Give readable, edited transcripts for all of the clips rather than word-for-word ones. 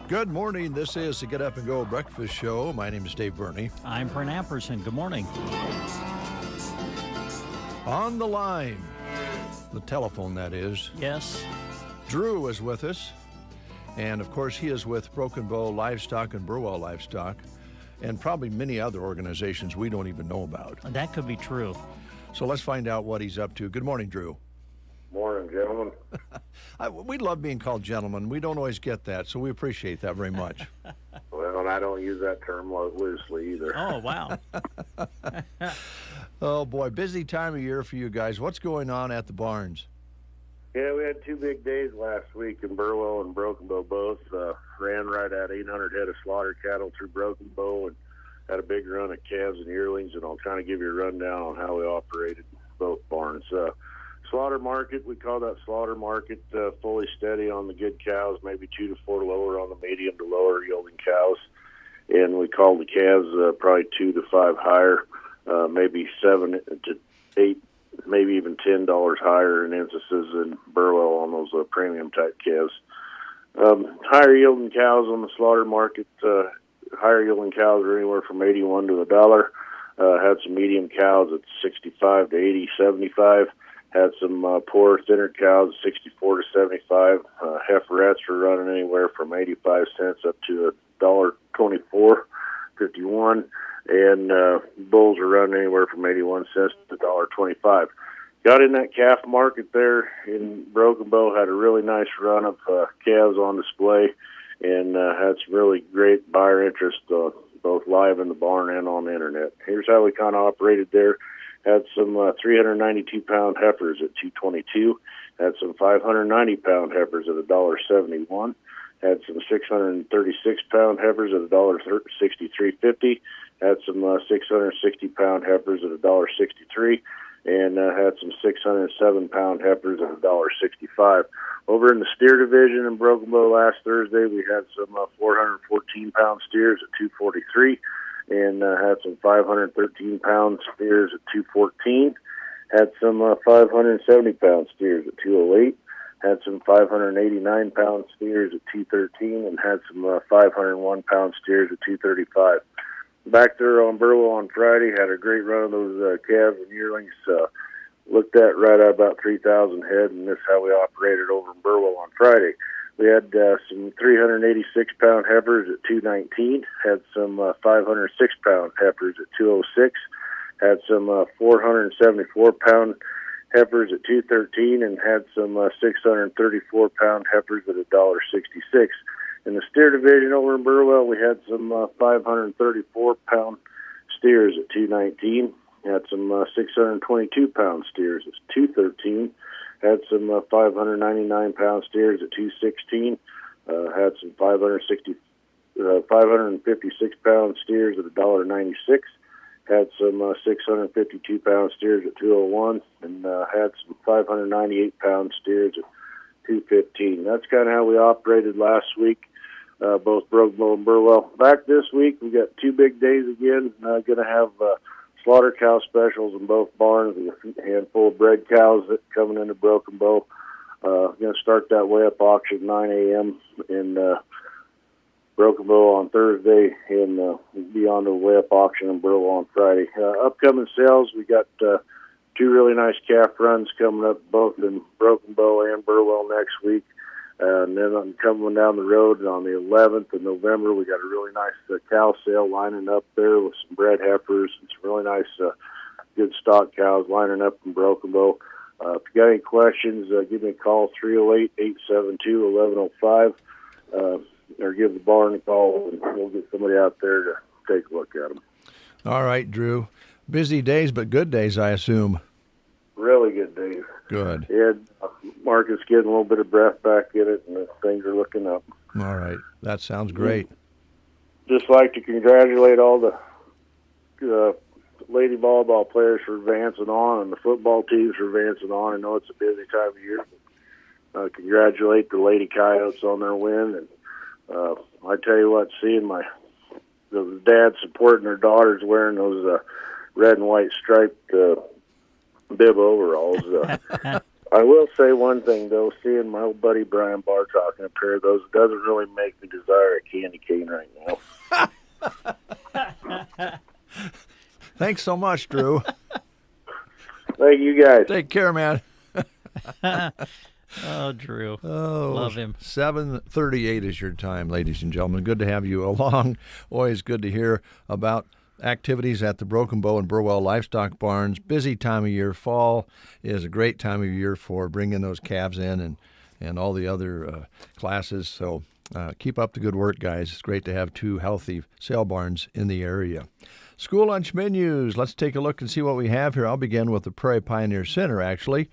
Good morning. This is the Get Up and Go Breakfast Show. My name is Dave Burney. I'm Brent Amperson. Good morning. On the line, the telephone that is, Yes. Drew is with us. And of course, he is with Broken Bow Livestock and Burwell Livestock and probably many other organizations we don't even know about. That could be true. So let's find out what he's up to. Good morning, Drew. Morning, gentlemen. We love being called gentlemen. We don't always get that, so we appreciate that very much. Well, and I don't use that term loosely either. Oh, wow. Oh, boy, busy time of year for you guys. What's going on at the barns? Yeah, we had 2 big days last week in Burwell and Broken Bow both. Ran right at 800 head of slaughter cattle through Broken Bow and had a big run of calves and yearlings, and I'll kind of give you a rundown on how we operated both barns. Slaughter market, we call that slaughter market, fully steady on the good cows, maybe 2 to 4 lower on the medium to lower yielding cows. And we call the calves probably 2 to 5 higher, maybe 7 to 8, maybe even $10 higher in instances in Burwell on those premium type calves. Higher yielding cows on the slaughter market, higher yielding cows are anywhere from 81 to $1. Had some medium cows at 65 to 80, 75. Had some poor, thinner cows, 64 to 75. Heiferettes were running anywhere from 85 cents up to $1.24.51, and bulls are running anywhere from 81 cents to $1.25. Got in that calf market there in Broken Bow, had a really nice run of calves on display, and had some really great buyer interest both live in the barn and on the internet. Here's how we kind of operated there. Had some 392-pound heifers at $2.22. Had some 590-pound heifers at $1.71. Had some 636-pound heifers at $1.63.50. Had some 660-pound heifers at $1.63. And had some 607-pound heifers at $1.65. Over in the steer division in Broken Bow last Thursday, we had some 414-pound steers at $2.43. And had some 513-pound steers at $2.14. Had some 570-pound steers at $2.08. Had some 589-pound steers at $2.13, and had some 501-pound steers at $2.35. Back there on Burwell on Friday, had a great run of those calves and yearlings. Looked at right at about 3,000 head, and this is how we operated over in Burwell on Friday. We had some 386-pound heifers at $2.19. Had some 506-pound heifers at $2.06. Had some 474-pound heifers at $2.13, and had some 634-pound heifers at $1.66. In the steer division over in Burwell, we had some 534-pound steers at $2.19. Had some 622-pound steers at $2.13. Had some 599-pound steers at $2.16. Had some 556-pound steers at $1.96. Had some 652-pound steers at $2.01, and had some 598-pound steers at $2.15. That's kind of how we operated last week, both Broken Bow and Burwell. Back this week, we got 2 big days again. Going to have slaughter cow specials in both barns. We got a handful of bred cows that coming into Broken Bow. Going to start that weigh-up auction at 9 a.m. in Broken Bow on Thursday, and be on the weigh-up auction in Burwell on Friday. Upcoming sales, we got 2 really nice calf runs coming up both in Broken Bow and Burwell next week. And then I'm coming down the road on the 11th of November. We got a really nice cow sale lining up there with some bred heifers and some really nice good stock cows lining up in Broken Bow. If you got any questions, give me a call, 308-872-1105, or give the barn a call, and we'll get somebody out there to take a look at them. All right, Drew. Busy days, but good days, I assume. Really good days. Good. Yeah, market's getting a little bit of breath back in it, and things are looking up. All right. That sounds great. Just like to congratulate all the lady volleyball players for advancing on, and the football teams for advancing on. I know it's a busy time of year. Congratulate the Lady Coyotes on their win. And I tell you what, seeing the dad supporting their daughters wearing those red and white striped bib overalls. I will say one thing, though. Seeing my old buddy Brian Bartok in a pair of those doesn't really make me desire a candy cane right now. Thanks so much, Drew. Thank you, guys. Take care, man. Oh, Drew. Oh, love him. 7:38 is your time, ladies and gentlemen. Good to have you along. Always good to hear about activities at the Broken Bow and Burwell Livestock Barns. Busy time of year. Fall is a great time of year for bringing those calves in and all the other classes. So keep up the good work, guys. It's great to have two healthy sale barns in the area. School lunch menus. Let's take a look and see what we have here. I'll begin with the Prairie Pioneer Center, actually.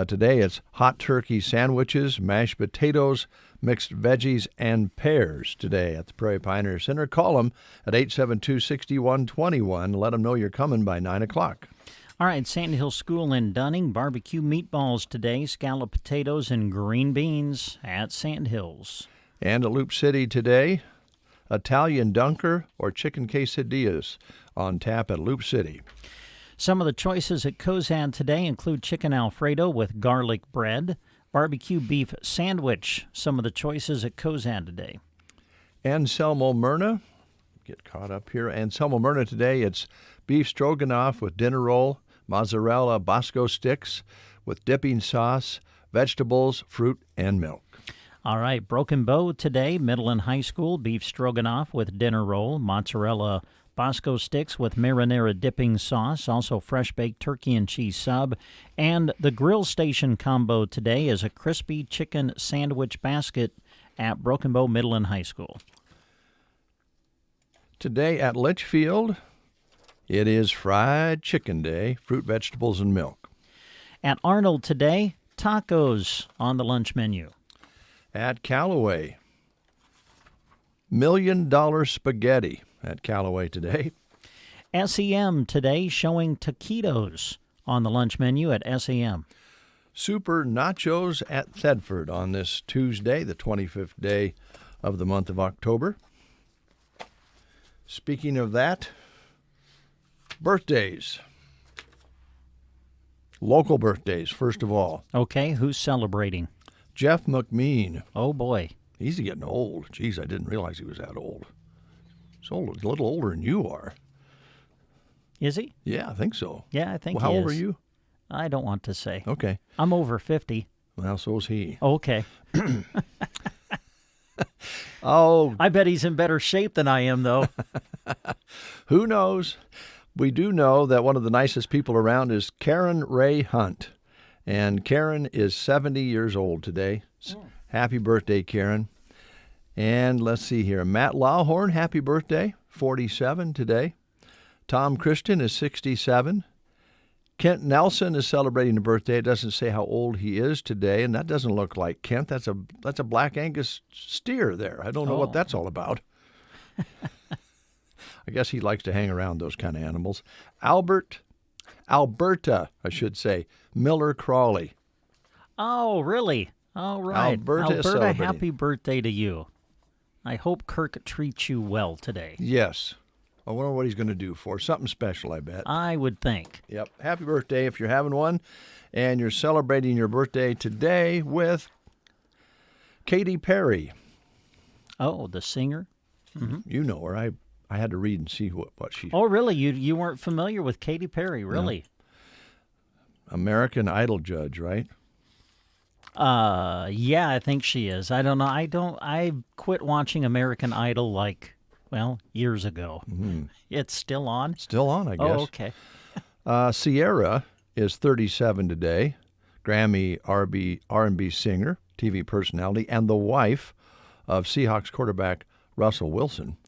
Today it's hot turkey sandwiches, mashed potatoes, mixed veggies, and pears today at the Prairie Pioneer Center. Call them at 872-6121. Let them know you're coming by 9 o'clock. All right, Sand Hill School in Dunning, barbecue meatballs today, scallop potatoes, and green beans at Sand Hills. And at Loop City today, Italian dunker or chicken quesadillas on tap at Loop City. Some of the choices at Cozad today include chicken Alfredo with garlic bread, barbecue beef sandwich. Some of the choices at Cozad today. Anselmo Myrna, get caught up here. Anselmo Myrna today, it's beef stroganoff with dinner roll, mozzarella Bosco sticks with dipping sauce, vegetables, fruit, and milk. All right, Broken Bow today, middle and high school, beef stroganoff with dinner roll, mozzarella Bosco sticks with marinara dipping sauce, also fresh-baked turkey and cheese sub. And the grill station combo today is a crispy chicken sandwich basket at Broken Bow Middle and High School. Today at Litchfield, it is fried chicken day, fruit, vegetables, and milk. At Arnold today, tacos on the lunch menu. At Callaway, $1 million spaghetti at Callaway today. SEM today showing taquitos on the lunch menu at SEM. Super nachos at Thedford on this Tuesday, the 25th day of the month of October. Speaking of that, birthdays. Local birthdays, first of all. Okay, who's celebrating? Jeff McMean. Oh, boy. He's getting old. Geez, I didn't realize he was that old. He's a little older than you are. Is he? Yeah, I think so. Yeah, I think Well, he how is. old are you? I don't want to say. Okay. I'm over 50. Well, so is he. Okay. Oh, I bet he's in better shape than I am, though. who knows? We do know that one of the nicest people around is Karen Ray Hunt. And Karen is 70 years old today. Happy birthday, Karen. And let's see here. Matt Lawhorn, happy birthday, 47 today. Tom Christian is 67. Kent Nelson is celebrating a birthday. It doesn't say how old he is today, and that doesn't look like Kent. That's a Black Angus steer there. I don't know what that's all about. I guess he likes to hang around those kind of animals. Alberta, I should say, Miller Crawley. Oh, really? All right. Alberta is celebrating. Happy birthday to you. I hope Kirk treats you well today. Yes. I wonder what he's going to do for something special, I bet. I would think. Yep. Happy birthday if you're having one. And you're celebrating your birthday today with Katy Perry. Oh, the singer? Mm-hmm. You know her. I had to read and see what she... Oh, really? You weren't familiar with Katy Perry, really? No. American Idol judge, right? Yeah, I think she is. I don't know. I quit watching American Idol years ago. Mm-hmm. It's still on? Still on, I guess. Oh, okay. Sierra is 37 today. Grammy R&B singer, TV personality, and the wife of Seahawks quarterback Russell Wilson.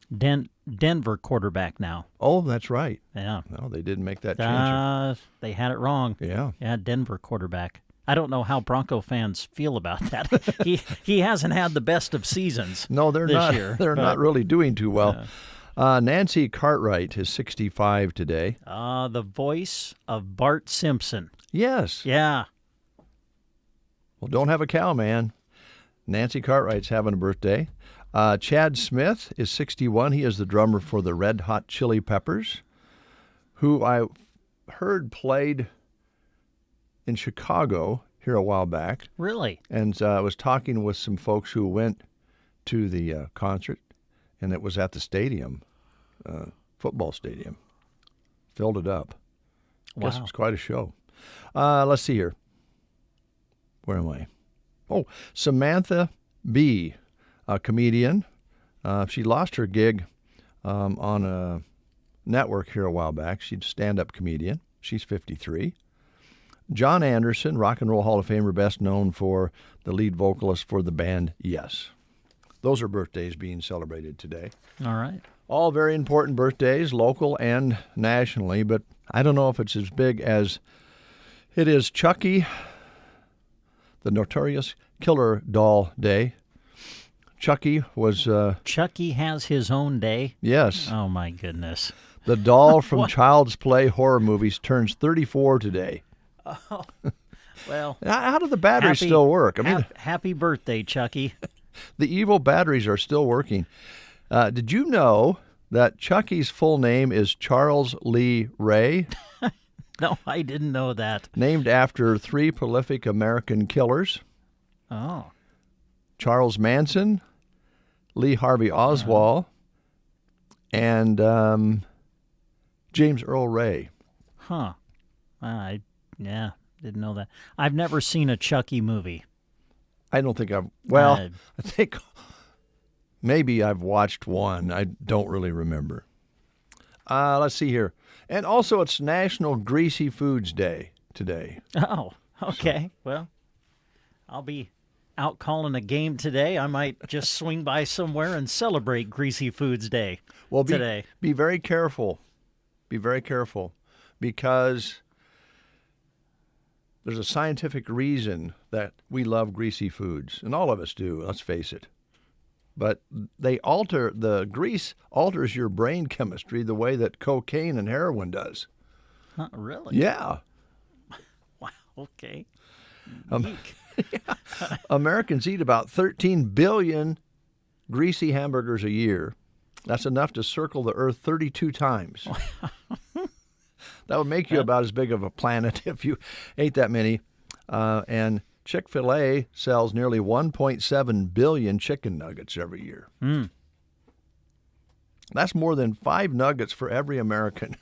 Denver quarterback now. Oh, that's right. Yeah. No, they didn't make that change. They had it wrong. Yeah. Yeah, Denver quarterback. I don't know how Bronco fans feel about that. he hasn't had the best of seasons. No, they're this not. Year, they're not really doing too well. Nancy Cartwright is 65 today. The voice of Bart Simpson. Yes. Yeah. Well, don't have a cow, man. Nancy Cartwright's having a birthday. Chad Smith is 61. He is the drummer for the Red Hot Chili Peppers, who I heard played in Chicago. here a while back, Really? and I was talking with some folks who went to the concert, and it was at the stadium, football stadium. Filled it up. Wow. Guess it was quite a show. Let's see here. Where am I? Oh, Samantha Bee, a comedian. She lost her gig on a network here a while back. She's a stand-up comedian. She's 53. John Anderson, Rock and Roll Hall of Famer, best known for the lead vocalist for the band Yes. Those are birthdays being celebrated today. All right. All very important birthdays, local and nationally, but I don't know if it's as big as it is Chucky, the Notorious Killer Doll Day. Chucky was, Chucky has his own day. yes, Oh, my goodness. the doll from Child's Play horror movies turns 34 today. Well, How do the batteries Happy- still work? I mean, happy birthday, Chucky. the evil batteries are still working. Did you know that Chucky's full name is Charles Lee Ray, No, I didn't know that. named after 3 prolific American killers? Oh, Charles Manson, Lee Harvey Oswald, and James Earl Ray. huh. Didn't know that. I've never seen a Chucky movie. I don't think I've, well, Uh, I think maybe I've watched one. I don't really remember. Let's see here. And also, it's National Greasy Foods Day today. Oh, okay. Well, I'll be out calling a game today. I might just swing by somewhere and celebrate Greasy Foods Day Well, today. be very careful. Be very careful because there's a scientific reason that we love greasy foods, and all of us do, let's face it. But the grease alters your brain chemistry the way that cocaine and heroin does. Huh, really? Yeah. Wow. Okay. Americans eat about 13 billion greasy hamburgers a year. That's enough to circle the earth 32 times. That would make you about as big of a planet if you ate that many. And Chick-fil-A sells nearly 1.7 billion chicken nuggets every year. That's more than 5 nuggets for every American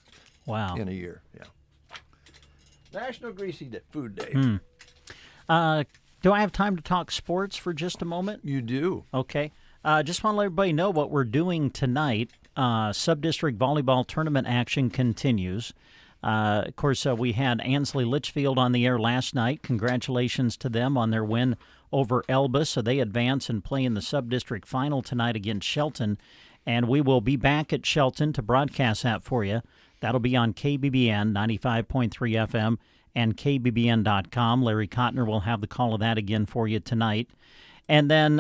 Wow. in a year. Yeah. National Greasy Food Day. Do I have time to talk sports for just a moment? You do. Okay. Just want to let everybody know what we're doing tonight. Sub-district volleyball tournament action continues. Of course, we had Ansley Litchfield on the air last night. Congratulations to them on their win over Elba. So they advance and play in the sub-district final tonight against Shelton. And we will be back at Shelton to broadcast that for you. That'll be on KBBN 95.3 FM and KBBN.com. Larry Cotner will have the call of that again for you tonight. And then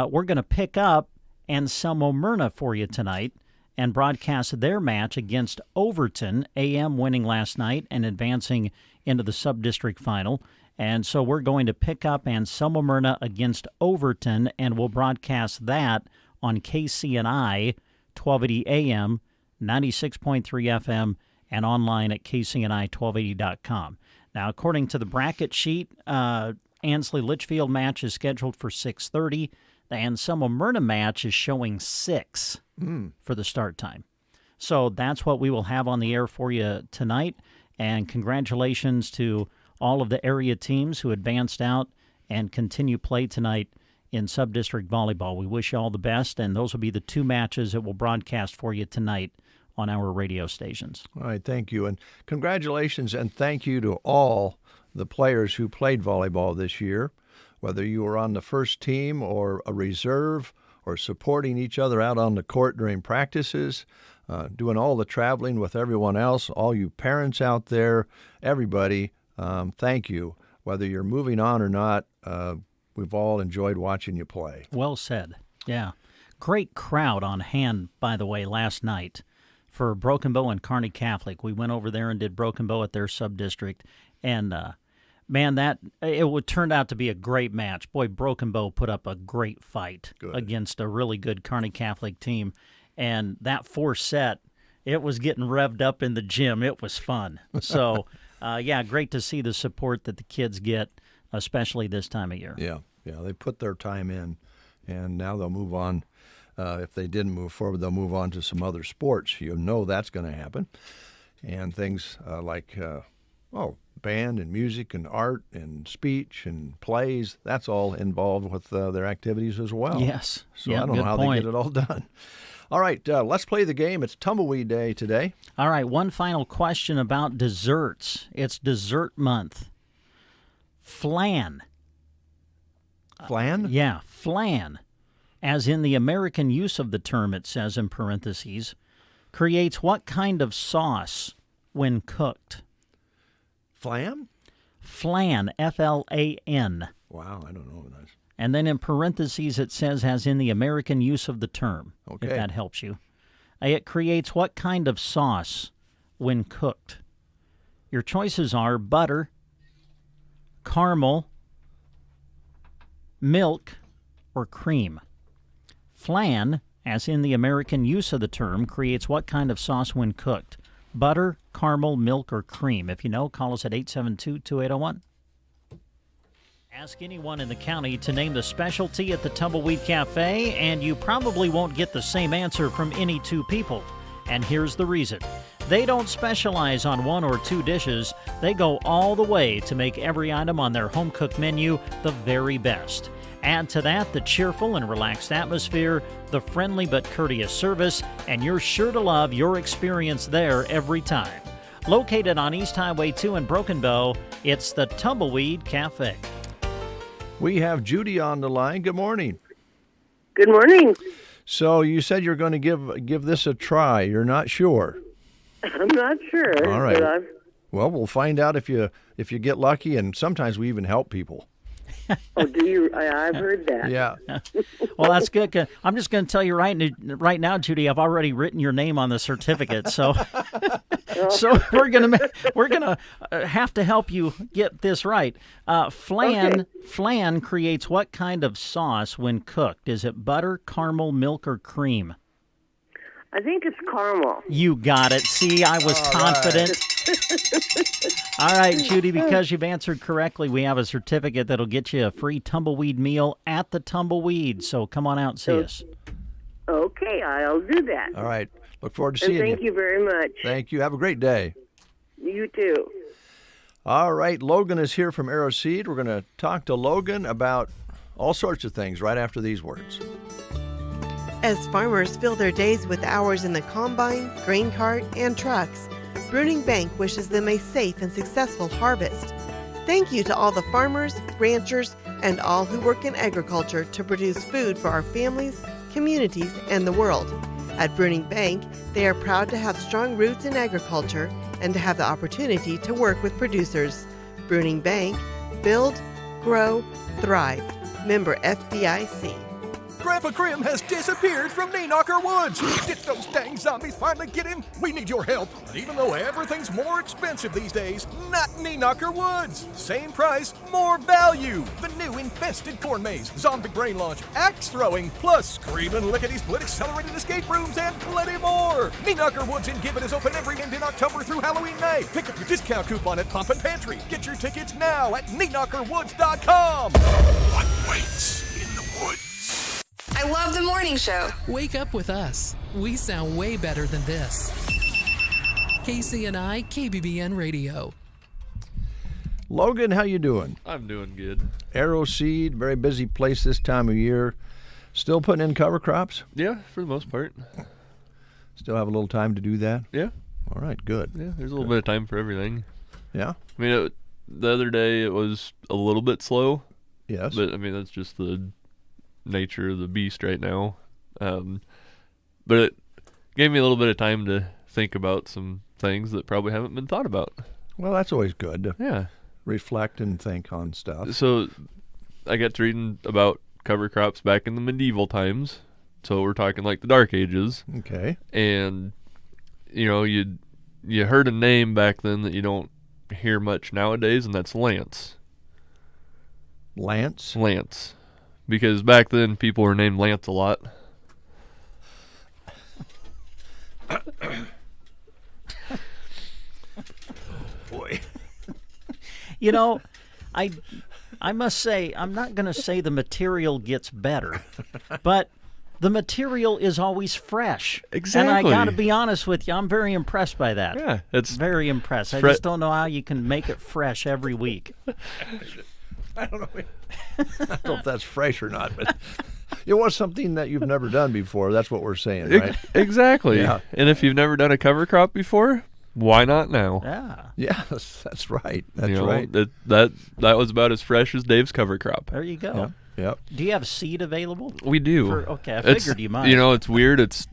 we're going to pick up Anselmo Myrna for you tonight and broadcast their match against Overton. AM winning last night and advancing into the sub-district final. And so we're going to pick up Anselmo Myrna against Overton, and we'll broadcast that on KCNI, 1280 AM, 96.3 FM, and online at KCNI1280.com. Now, according to the bracket sheet, Ansley Litchfield match is scheduled for 6:30. The Anselmo Myrna match is showing 6 for the start time. So that's what we will have on the air for you tonight. And congratulations to all of the area teams who advanced out and continue play tonight in sub-district volleyball. We wish you all the best, and those will be the 2 matches that we'll broadcast for you tonight on our radio stations. All right, thank you. And congratulations and thank you to all the players who played volleyball this year, whether you were on the first team or a reserve or supporting each other out on the court during practices, doing all the traveling with everyone else, all you parents out there, everybody, thank you. Whether you're moving on or not, we've all enjoyed watching you play. Well said. Yeah. Great crowd on hand, by the way, last night for Broken Bow and Kearney Catholic. We went over there and did Broken Bow at their sub-district, and man, it turned out to be a great match. Boy, Broken Bow put up a great fight against a really good Kearney Catholic team, and that 4th set, it was getting revved up in the gym. It was fun. So, yeah, great to see the support that the kids get especially this time of year. Yeah, they put their time in, and now they'll move on. If they didn't move forward, they'll move on to some other sports. You know that's going to happen. And things like, band and music and art and speech and plays, that's all involved with their activities as well. Yes. So Yeah, I don't know how they get it all done. All right, let's play the game. It's Tumbleweed Day today. All right, one final question about desserts. It's dessert month. Flan. Flan? Yeah, flan, as in the American use of the term, it says in parentheses, creates what kind of sauce when cooked? Flan? Flan, F-L-A-N. Wow, I don't know that. And then in parentheses it says, as in the American use of the term, Okay. if that helps you. It creates what kind of sauce when cooked? Your choices are butter, caramel, milk, or cream. Flan, as in the American use of the term, creates what kind of sauce when cooked? Butter, caramel, milk, or cream? If you know, call us at 872-2801. Ask anyone in the county to name the specialty at the Tumbleweed Cafe, and you probably won't get the same answer from any two people. And here's the reason. They don't specialize on one or two dishes. They go all the way to make every item on their home-cooked menu the very best. Add to that the cheerful and relaxed atmosphere, the friendly but courteous service, and you're sure to love your experience there every time. Located on East Highway 2 in Broken Bow, it's the Tumbleweed Cafe. We have Judy on the line. Good morning. Good morning. So you said you're going to give this a try. You're not sure. I'm not sure. All right. But Well, we'll find out if you get lucky, and sometimes we even help people. oh, do you? I've heard that. Yeah. Well, that's good. 'Cause I'm just going to tell you right now, Judy. I've already written your name on the certificate, so so we're gonna have to help you get this right. Flan creates what kind of sauce when cooked? Is it butter, caramel, milk, or cream? I think it's caramel. You got it. See, I was confident. All right, Judy, because you've answered correctly, we have a certificate that'll get you a free tumbleweed meal at the Tumbleweed. So come on out and see us. Okay, I'll do that. All right. Look forward to And seeing thank you very much. Thank you. Have a great day. You too. All right. Logan is here from Arrow Seed. We're going to talk to Logan about all sorts of things right after these words. As farmers fill their days with hours in the combine, grain cart, and trucks, Bruning Bank wishes them a safe and successful harvest. Thank you to all the farmers, ranchers, and all who work in agriculture to produce food for our families, communities, and the world. At Bruning Bank, they are proud to have strong roots in agriculture and to have the opportunity to work with producers. Bruning Bank, build, grow, thrive. Member FDIC. Grandpa Grim has disappeared from Knee-Knocker Woods. Did those dang zombies finally get him? We need your help. But even though everything's more expensive these days, not Knee-Knocker Woods. Same price, more value. The new infested corn maze, zombie brain launch, axe throwing, plus screaming lickety-split accelerated escape rooms and plenty more. Knee-Knocker Woods in Gibbon is open every end in October through Halloween night. Pick up your discount coupon at Pump and Pantry. Get your tickets now at KneeKnockerWoods.com. What waits in the woods? I love the morning show. Wake up with us. We sound way better than this. KCNI KBBN Radio. Logan, how you doing? I'm doing good. Arrow Seed, very busy place this time of year. Still putting in cover crops? Yeah, for the most part. Still have a little time to do that? Yeah. All right, good. Yeah, there's a little bit of time for everything. Yeah? I mean, the other day it was a little bit slow. Yes. But, I mean, that's just the nature of the beast right now. But it gave me a little bit of time to think about some things that probably haven't been thought about. Well, that's always good to Yeah. reflect and think on stuff. So I got to reading about cover crops back in the medieval times. So we're talking like the Dark Ages. Okay. And, you know, you heard a name back then that you don't hear much nowadays, and that's Lance. Lance? Lance. Because back then people were named Lance a lot. Boy. You know, I I must say, I'm not going to say the material gets better, but the material is always fresh. Exactly. And I got to be honest with you, I'm very impressed by that. Yeah, it's very impressed. I just don't know how you can make it fresh every week. I don't know. I don't know if that's fresh or not, but it was something that you've never done before. That's what we're saying, right? Exactly. Yeah. And if you've never done a cover crop before, why not now? Yeah. Yes, that's right. That's You know, right. That was about as fresh as Dave's cover crop. There you go. Yep. Do you have seed available? We do. Okay, I figured you might. You know, it's weird. It's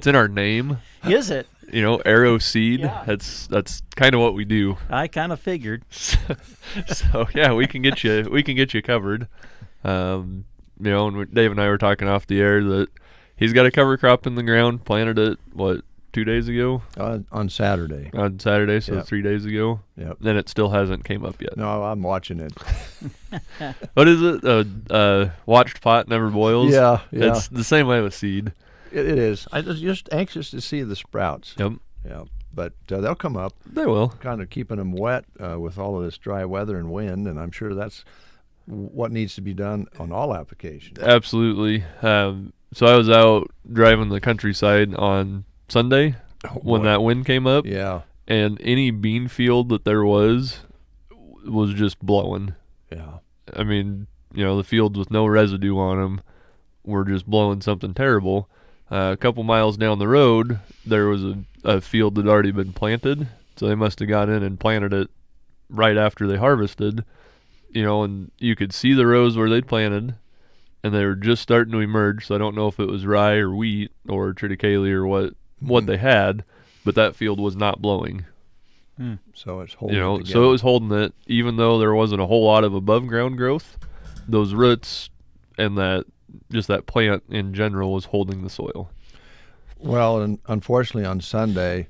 in our name. Is it? You know, Arrow Seed. Yeah. That's kind of what we do. I kind of figured. So yeah, we can get you covered. You know, and Dave and I were talking off the air that he's got a cover crop in the ground, planted it 2 days ago? On Saturday. On Saturday, so Yep. 3 days ago. Yep. Then it still hasn't came up yet. No, I'm watching it. What is it? Watched pot never boils. Yeah. It's the same way with seed. It is. I was just anxious to see the sprouts. Yep. Yeah, but they'll come up. They will. Kind of keeping them wet with all of this dry weather and wind, and I'm sure that's what needs to be done on all applications. Absolutely. So I was out driving the countryside on Sunday when that wind came up. Yeah. And any bean field that there was just blowing. Yeah. I mean, you know, the fields with no residue on them were just blowing something terrible. A couple miles down the road, there was a field that had already been planted, so they must have got in and planted it right after they harvested, you know, and you could see the rows where they'd planted, and they were just starting to emerge, so I don't know if it was rye or wheat or triticale or what they had, but that field was not blowing. So it's holding You know, it together. so it was holding it, even though there wasn't a whole lot of above ground growth. Those roots and that plant in general was holding the soil. Well, and unfortunately on Sunday,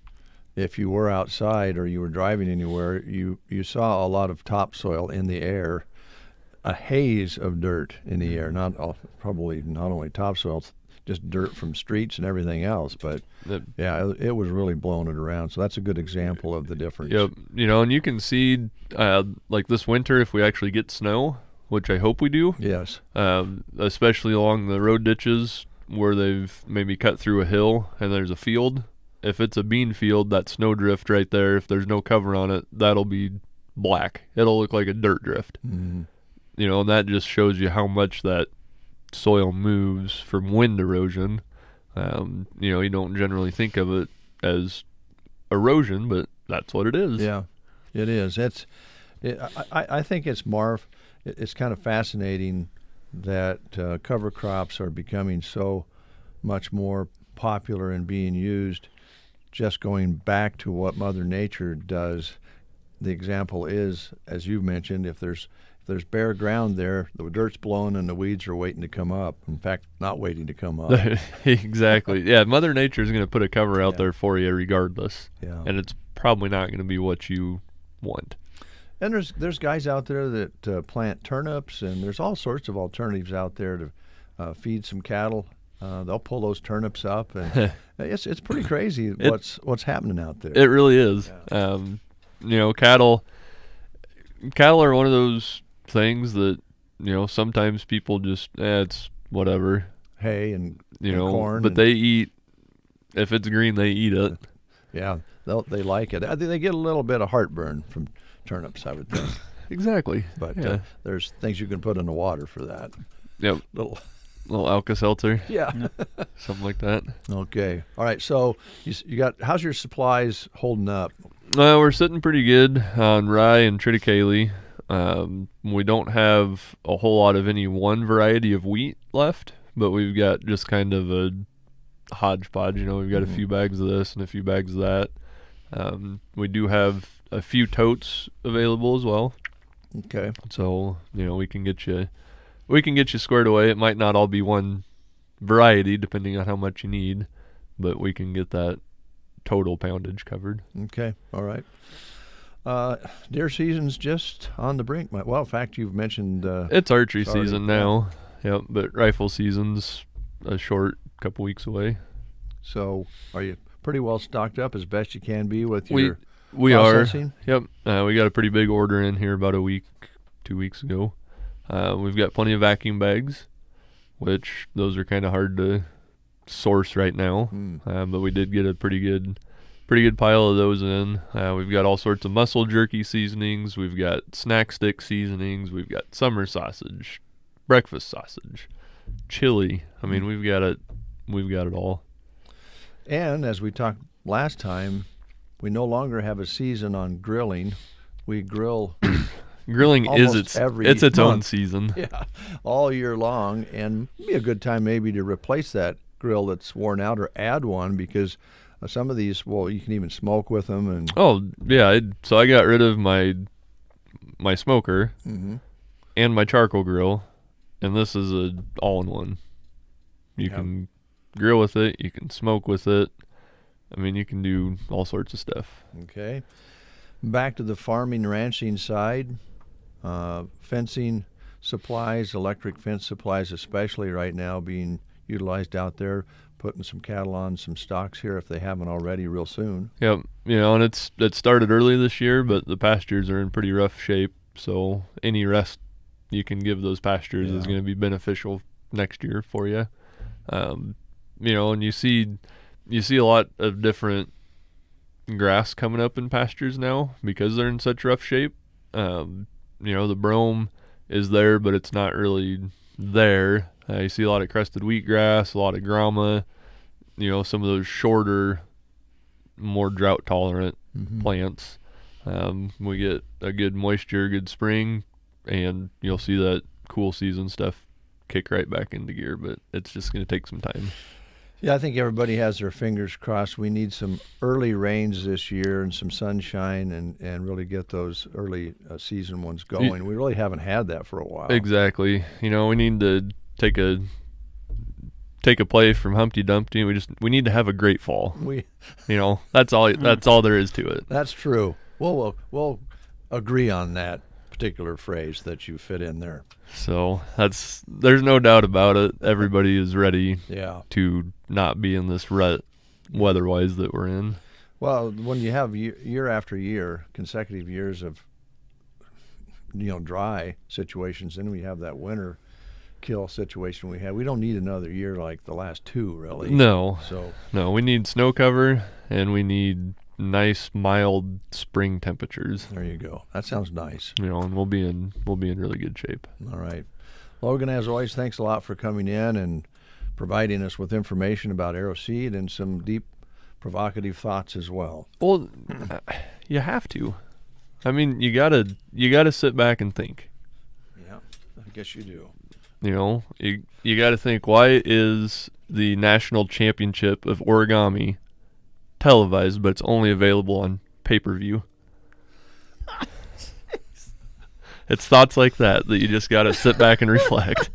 if you were outside or you were driving anywhere, you saw a lot of topsoil in the air, a haze of dirt in the air, probably not only topsoil, just dirt from streets and everything else, but it was really blowing it around. So that's a good example of the difference. Yep. You know, and you can see like this winter, if we actually get snow, which I hope we do. Yes. Especially along the road ditches where they've maybe cut through a hill and there's a field. If it's a bean field, that snow drift right there, if there's no cover on it, that'll be black. It'll look like a dirt drift. Mm-hmm. You know, and that just shows you how much that soil moves from wind erosion. You know, you don't generally think of it as erosion, but that's what it is. Yeah, it is. I think it's it's kind of fascinating that cover crops are becoming so much more popular and being used. Just going back to what Mother Nature does, the example is, as you've mentioned, if there's bare ground there, the dirt's blowing and the weeds are waiting to come up. In fact, not waiting to come up. Exactly. Yeah, Mother Nature is going to put a cover out there for you regardless. Yeah. And it's probably not going to be what you want. And there's guys out there that plant turnips, and there's all sorts of alternatives out there to feed some cattle. They'll pull those turnips up, and it's pretty crazy what's happening out there. It really is. Yeah. You know, cattle are one of those things that, you know, sometimes people just it's whatever. Hay and corn, but they eat. If it's green, they eat it. Yeah, they like it. I think they get a little bit of heartburn from turnips, I would think. Exactly. But there's things you can put in the water for that. Yep. Little Alka-Seltzer. Yeah. Something like that. Okay. All right. So you got, how's your supplies holding up? We're sitting pretty good on rye and triticale. We don't have a whole lot of any one variety of wheat left, but we've got just kind of a hodgepodge. You know, we've got a few bags of this and a few bags of that. We do have a few totes available as well. Okay. So, you know, we can get you squared away. It might not all be one variety depending on how much you need, but we can get that total poundage covered. Okay. All right. Deer season's just on the brink. Well, in fact, you've mentioned it's archery season now. Yep, but rifle season's a short couple weeks away. So, are you pretty well stocked up as best you can be with your we processing? are. Yep. We got a pretty big order in here about 2 weeks ago. We've got plenty of vacuum bags, which those are kind of hard to source right now, but we did get a pretty good pile of those in. We've got all sorts of muscle jerky seasonings. We've got snack stick seasonings. We've got summer sausage, breakfast sausage, chili. I mean, we've got it all. And as we talked last time, we no longer have a season on grilling. We grill. Grilling is its month. own season. Yeah, all year long, and it'd be a good time maybe to replace that grill that's worn out or add one, because some of these, well, you can even smoke with them. And oh yeah, so I got rid of my smoker and my charcoal grill, and this is a all-in-one. You can grill with it, you can smoke with it. I mean, you can do all sorts of stuff. Okay, back to the farming ranching side. Fencing supplies, electric fence supplies especially right now being utilized out there, putting some cattle on some stocks here if they haven't already real soon. Yep, and it started early this year, but the pastures are in pretty rough shape, so any rest you can give those pastures is going to be beneficial next year for you. And you see a lot of different grass coming up in pastures now because they're in such rough shape. The brome is there, but it's not really there. You see a lot of crested wheatgrass, a lot of grama, some of those shorter, more drought-tolerant plants. We get a good moisture, good spring, and you'll see that cool season stuff kick right back into gear, but it's just going to take some time. Yeah, I think everybody has their fingers crossed. We need some early rains this year and some sunshine and really get those early season ones going. We really haven't had that for a while. Exactly. We need to take a play from Humpty Dumpty. We need to have a great fall. That's all there is to it. That's true. We'll agree on that particular phrase that you fit in there. So there's no doubt about it. Everybody is ready to not be in this rut weather-wise that we're in. Well, when you have year after year, consecutive years of dry situations, then we have that winter kill situation we had. We don't need another year like the last two, really. No, we need snow cover and we need nice mild spring temperatures. There you go. That sounds nice. And we'll be in really good shape. All right, Logan, as always, thanks a lot for coming in and providing us with information about AeroSeed and some deep, provocative thoughts as well. Well, you have to. I mean, you gotta sit back and think. Yeah, I guess you do. You got to think, why is the national championship of origami televised, but it's only available on pay-per-view? It's thoughts like that you just got to sit back and reflect.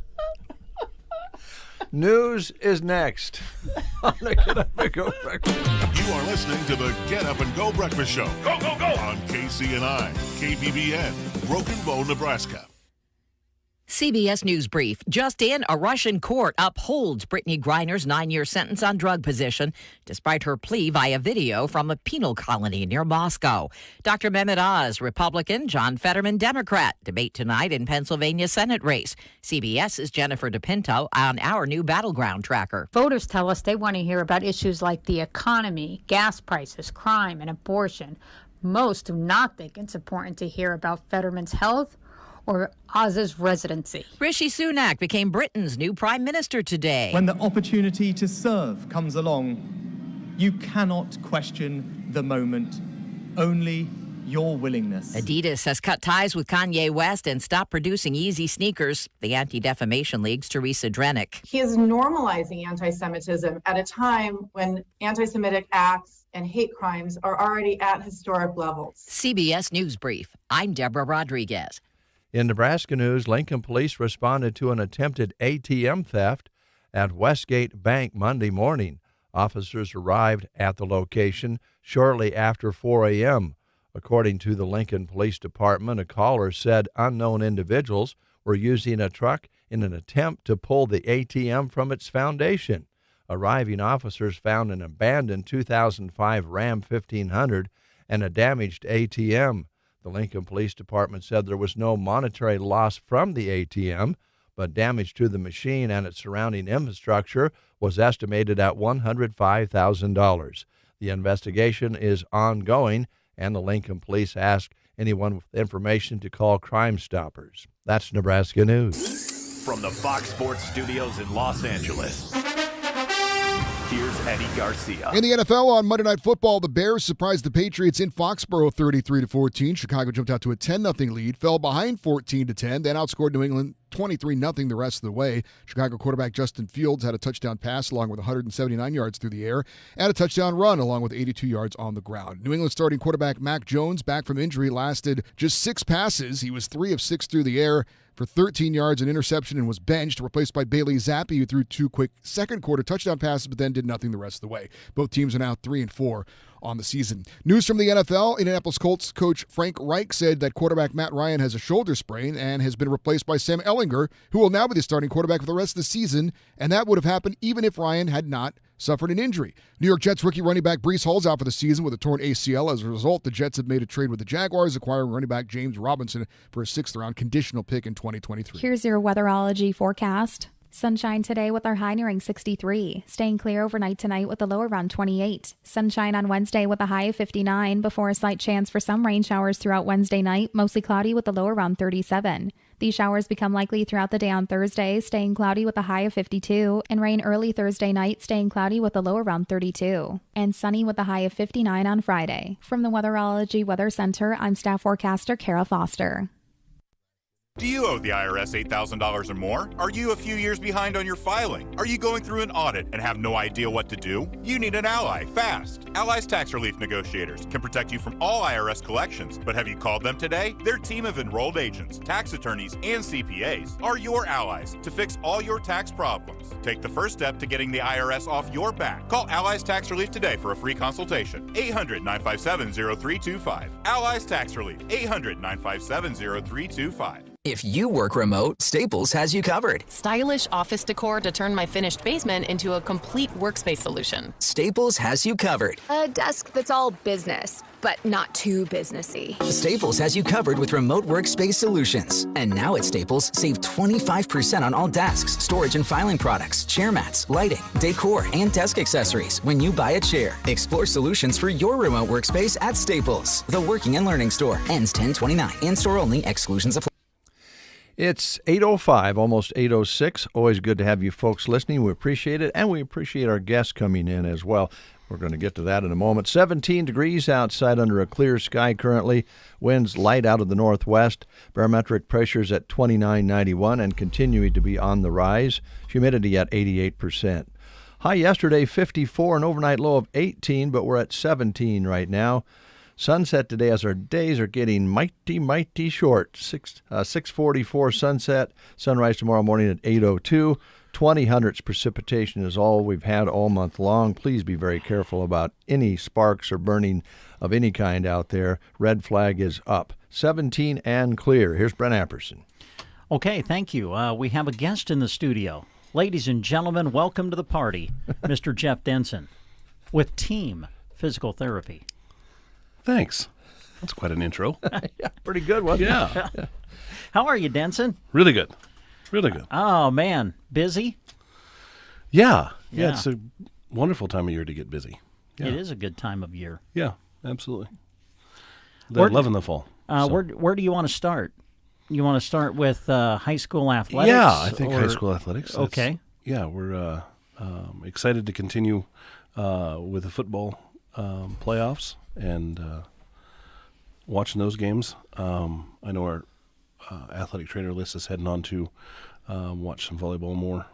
News is next on the Get Up and Go Breakfast. You are listening to the Get Up and Go Breakfast Show. Go, go, go! On KCNI, KBBN, Broken Bow, Nebraska. CBS News Brief. Just in, a Russian court upholds Brittany Griner's 9-year sentence on drug possession, despite her plea via video from a penal colony near Moscow. Dr. Mehmet Oz, Republican, John Fetterman, Democrat. Debate tonight in Pennsylvania Senate race. CBS's Jennifer DePinto on our new Battleground Tracker. Voters tell us they want to hear about issues like the economy, gas prices, crime, and abortion. Most do not think it's important to hear about Fetterman's health or Oz's residency. Rishi Sunak became Britain's new prime minister today. When the opportunity to serve comes along, you cannot question the moment, only your willingness. Adidas has cut ties with Kanye West and stopped producing Yeezy sneakers. The Anti-Defamation League's Teresa Drenick. He is normalizing anti-Semitism at a time when anti-Semitic acts and hate crimes are already at historic levels. CBS News Brief. I'm Deborah Rodriguez. In Nebraska news, Lincoln police responded to an attempted ATM theft at Westgate Bank Monday morning. Officers arrived at the location shortly after 4 a.m. According to the Lincoln Police Department, a caller said unknown individuals were using a truck in an attempt to pull the ATM from its foundation. Arriving officers found an abandoned 2005 Ram 1500 and a damaged ATM. The Lincoln Police Department said there was no monetary loss from the ATM, but damage to the machine and its surrounding infrastructure was estimated at $105,000. The investigation is ongoing, and the Lincoln Police asked anyone with information to call Crime Stoppers. That's Nebraska News. From the Fox Sports Studios in Los Angeles, here's Eddie Garcia. In the NFL on Monday Night Football, the Bears surprised the Patriots in Foxborough 33-14. Chicago jumped out to a 10-0 lead, fell behind 14-10, then outscored New England 23-0 the rest of the way. Chicago quarterback Justin Fields had a touchdown pass along with 179 yards through the air and a touchdown run along with 82 yards on the ground. New England starting quarterback Mac Jones, back from injury, lasted just 6 passes. He was 3 of 6 through the air for 13 yards and interception and was benched, replaced by Bailey Zappi, who threw 2 quick second-quarter touchdown passes but then did nothing the rest of the way. Both teams are now 3-4 on the season. News from the NFL. Indianapolis Colts coach Frank Reich said that quarterback Matt Ryan has a shoulder sprain and has been replaced by Sam Ehlinger, who will now be the starting quarterback for the rest of the season, and that would have happened even if Ryan had not suffered an injury. New York Jets rookie running back Breece Hall's out for the season with a torn ACL. As a result, the Jets have made a trade with the Jaguars, acquiring running back James Robinson for a 6th-round conditional pick in 2023. Here's your weatherology forecast. Sunshine today with our high nearing 63. Staying clear overnight tonight with a low around 28. Sunshine on Wednesday with a high of 59 before a slight chance for some rain showers throughout Wednesday night, mostly cloudy with a low around 37. These showers become likely throughout the day on Thursday, staying cloudy with a high of 52, and rain early Thursday night, staying cloudy with a low around 32, and sunny with a high of 59 on Friday. From the Weatherology Weather Center, I'm staff forecaster Kara Foster. Do you owe the IRS $8,000 or more? Are you a few years behind on your filing? Are you going through an audit and have no idea what to do? You need an ally, fast. Ally's Tax Relief Negotiators can protect you from all IRS collections, but have you called them today? Their team of enrolled agents, tax attorneys, and CPAs are your allies to fix all your tax problems. Take the first step to getting the IRS off your back. Call Ally's Tax Relief today for a free consultation. 800-957-0325. Ally's Tax Relief. 800-957-0325. If you work remote, Staples has you covered. Stylish office decor to turn my finished basement into a complete workspace solution. Staples has you covered. A desk that's all business, but not too businessy. Staples has you covered with remote workspace solutions. And now at Staples, save 25% on all desks, storage and filing products, chair mats, lighting, decor, and desk accessories when you buy a chair. Explore solutions for your remote workspace at Staples, the working and learning store. Ends 10/29. In-store only. Exclusions apply. It's 8:05, almost 8:06. Always good to have you folks listening. We appreciate it, and we appreciate our guests coming in as well. We're going to get to that in a moment. 17 degrees outside under a clear sky currently. Winds light out of the northwest. Barometric pressures at 29.91 and continuing to be on the rise. Humidity at 88%. High yesterday, 54, an overnight low of 18, but we're at 17 right now. Sunset today as our days are getting mighty short. 6:44 sunset. Sunrise tomorrow morning at 8:02. 20 hundredths precipitation is all we've had all month long. Please be very careful about any sparks or burning of any kind out there. Red flag is up. 17 and clear. Here's Brent Apperson. Okay, thank you. We have a guest in the studio. Ladies and gentlemen, welcome to the party, Mr. Jeff Denson with Team Physical Therapy. Thanks. That's quite an intro. Yeah, pretty good, wasn't it? Yeah. How are you, Denson? Really good. Really good. Oh, man. Busy? Yeah. It's a wonderful time of year to get busy. Yeah. It is a good time of year. Yeah, absolutely. Loving the fall. Where do you want to start? You want to start with high school athletics? Yeah, I think high school athletics. Okay. Yeah, we're excited to continue with the football playoffs and watching those games. I know our athletic trainer list is heading on to watch some volleyball more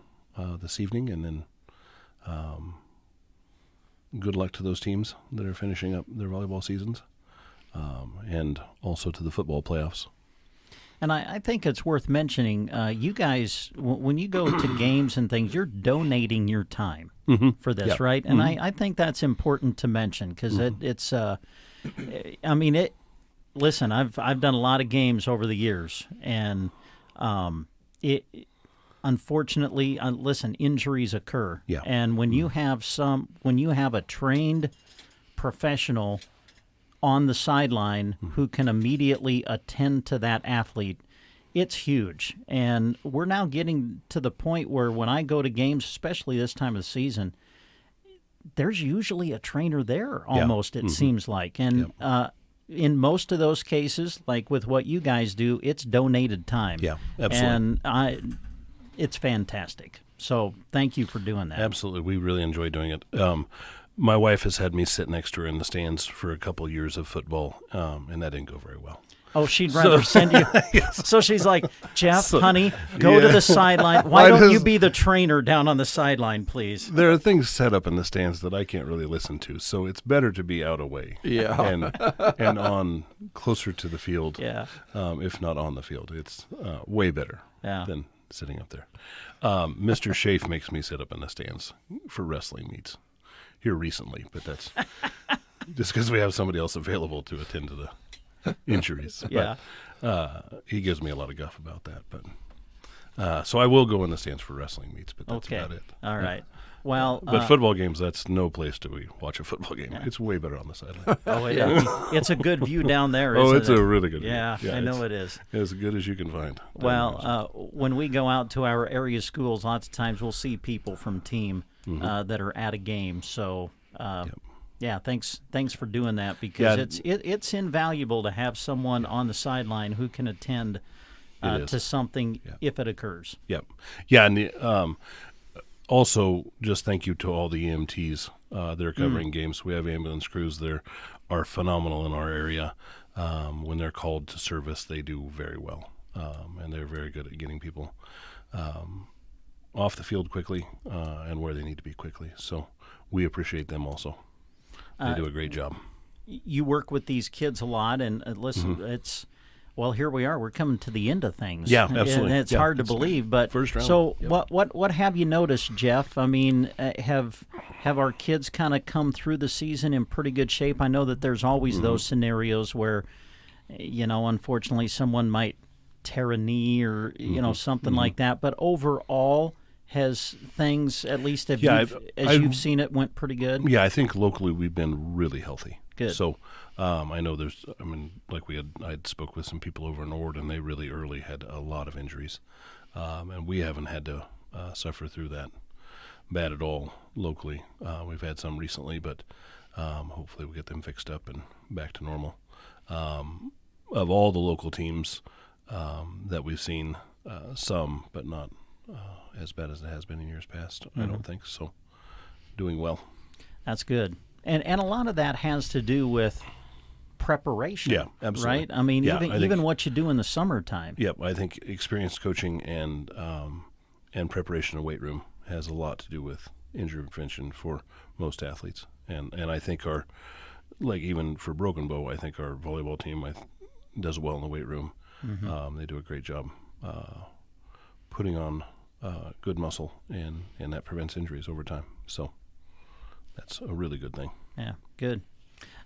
this evening, and then good luck to those teams that are finishing up their volleyball seasons, and also to the football playoffs. And I think it's worth mentioning, you guys, when you go to games and things, you're donating your time for this, right? And I think that's important to mention because it's, listen, I've done a lot of games over the years, and unfortunately, listen, injuries occur. Yeah. And when you have a trained professional on the sideline who can immediately attend to that athlete, it's huge. And we're now getting to the point where when I go to games, especially this time of the season, there's usually a trainer there almost, it seems like. And in most of those cases, like with what you guys do, it's donated time. Yeah, absolutely. And it's fantastic. So thank you for doing that. Absolutely. We really enjoy doing it. My wife has had me sit next to her in the stands for a couple years of football, and that didn't go very well. Oh, she'd rather send you. Yes. So she's like, Jeff, honey, go to the sideline. Why don't you be the trainer down on the sideline, please? There are things set up in the stands that I can't really listen to, so it's better to be out away. Yeah. And on closer to the field. Yeah. If not on the field. It's way better Yeah. than sitting up there. Mr. Schaaf makes me sit up in the stands for wrestling meets here recently, but that's just because we have somebody else available to attend to the injuries. Yeah. But, he gives me a lot of guff about that. But so I will go in the stands for wrestling meets, but that's about it. All right. Well, but football games, that's no place to watch a football game. It's way better on the sideline. It's a good view down there, isn't it's it? a really good view. Yeah, I know it is. As good as you can find. Well, when we go out to our area schools, lots of times we'll see people from team that are at a game. So, yeah, thanks for doing that, because it's invaluable to have someone on the sideline who can attend to something if it occurs. Yep. Yeah, and also, just thank you to all the EMTs that are covering games. We have ambulance crews that are phenomenal in our area. When they're called to service, they do very well, and they're very good at getting people off the field quickly and where they need to be quickly. So we appreciate them also. They do a great job. You work with these kids a lot, and listen, it's... Well, here we are. We're coming to the end of things. Yeah, absolutely. And it's hard to believe, but first round. So what have you noticed, Jeff? I mean, have our kids kind of come through the season in pretty good shape? I know that there's always those scenarios where, unfortunately, someone might tear a knee or something like that. But overall, has things, at least as you've seen it, went pretty good? Yeah, I think locally we've been really healthy. Good. So I know I'd spoke with some people over in Ord, and they really early had a lot of injuries. And we haven't had to suffer through that bad at all locally. We've had some recently, but hopefully we'll get them fixed up and back to normal. Of all the local teams that we've seen, some, but not as bad as it has been in years past, I don't think. So doing well. That's good. And a lot of that has to do with preparation. Yeah, absolutely. Right? I mean, even what you do in the summertime. Yep, I think experienced coaching and preparation in the weight room has a lot to do with injury prevention for most athletes. And I think even for Broken Bow, I think our volleyball team does well in the weight room. They do a great job putting on good muscle, and that prevents injuries over time. So that's a really good thing. Yeah, good.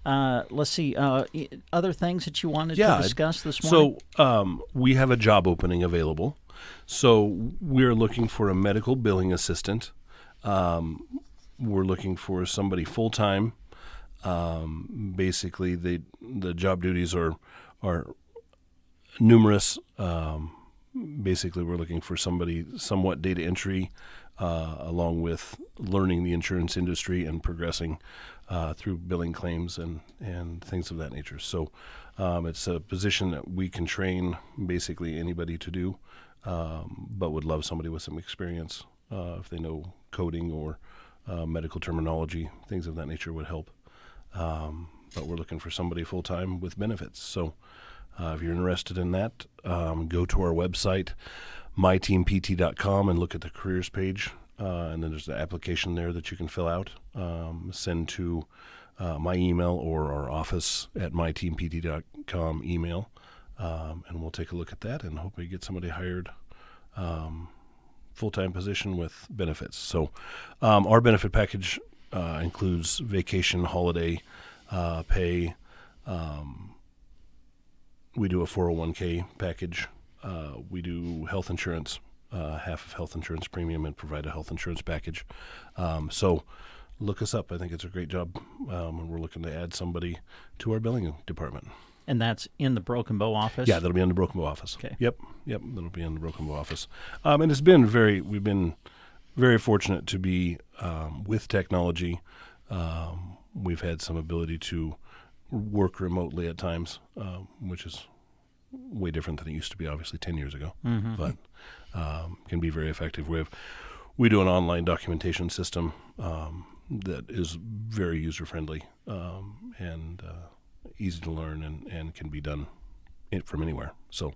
Let's see. Other things that you wanted to discuss this morning? So we have a job opening available. So we're looking for a medical billing assistant. We're looking for somebody full-time. Basically, the job duties are numerous. Basically, we're looking for somebody somewhat data entry, along with learning the insurance industry and progressing through billing claims and things of that nature. So it's a position that we can train basically anybody to do, but would love somebody with some experience. If they know coding or medical terminology, things of that nature would help. But we're looking for somebody full-time with benefits. So if you're interested in that, go to our website, myteampt.com, and look at the careers page. And then there's an application there that you can fill out. Send to my email or our office at myteampt.com email. And we'll take a look at that and hopefully get somebody hired, full-time position with benefits. So our benefit package includes vacation, holiday, pay. We do a 401k package. We do health insurance, half of health insurance premium, and provide a health insurance package. So look us up. I think it's a great job, and we're looking to add somebody to our billing department. And that's in the Broken Bow office? Yeah, that'll be in the Broken Bow office. Okay. Yep, that'll be in the Broken Bow office. And we've been very fortunate to be with technology. We've had some ability to work remotely at times, which is way different than it used to be, obviously, 10 years ago, but can be very effective. We do an online documentation system that is very user-friendly and easy to learn and can be done from anywhere. So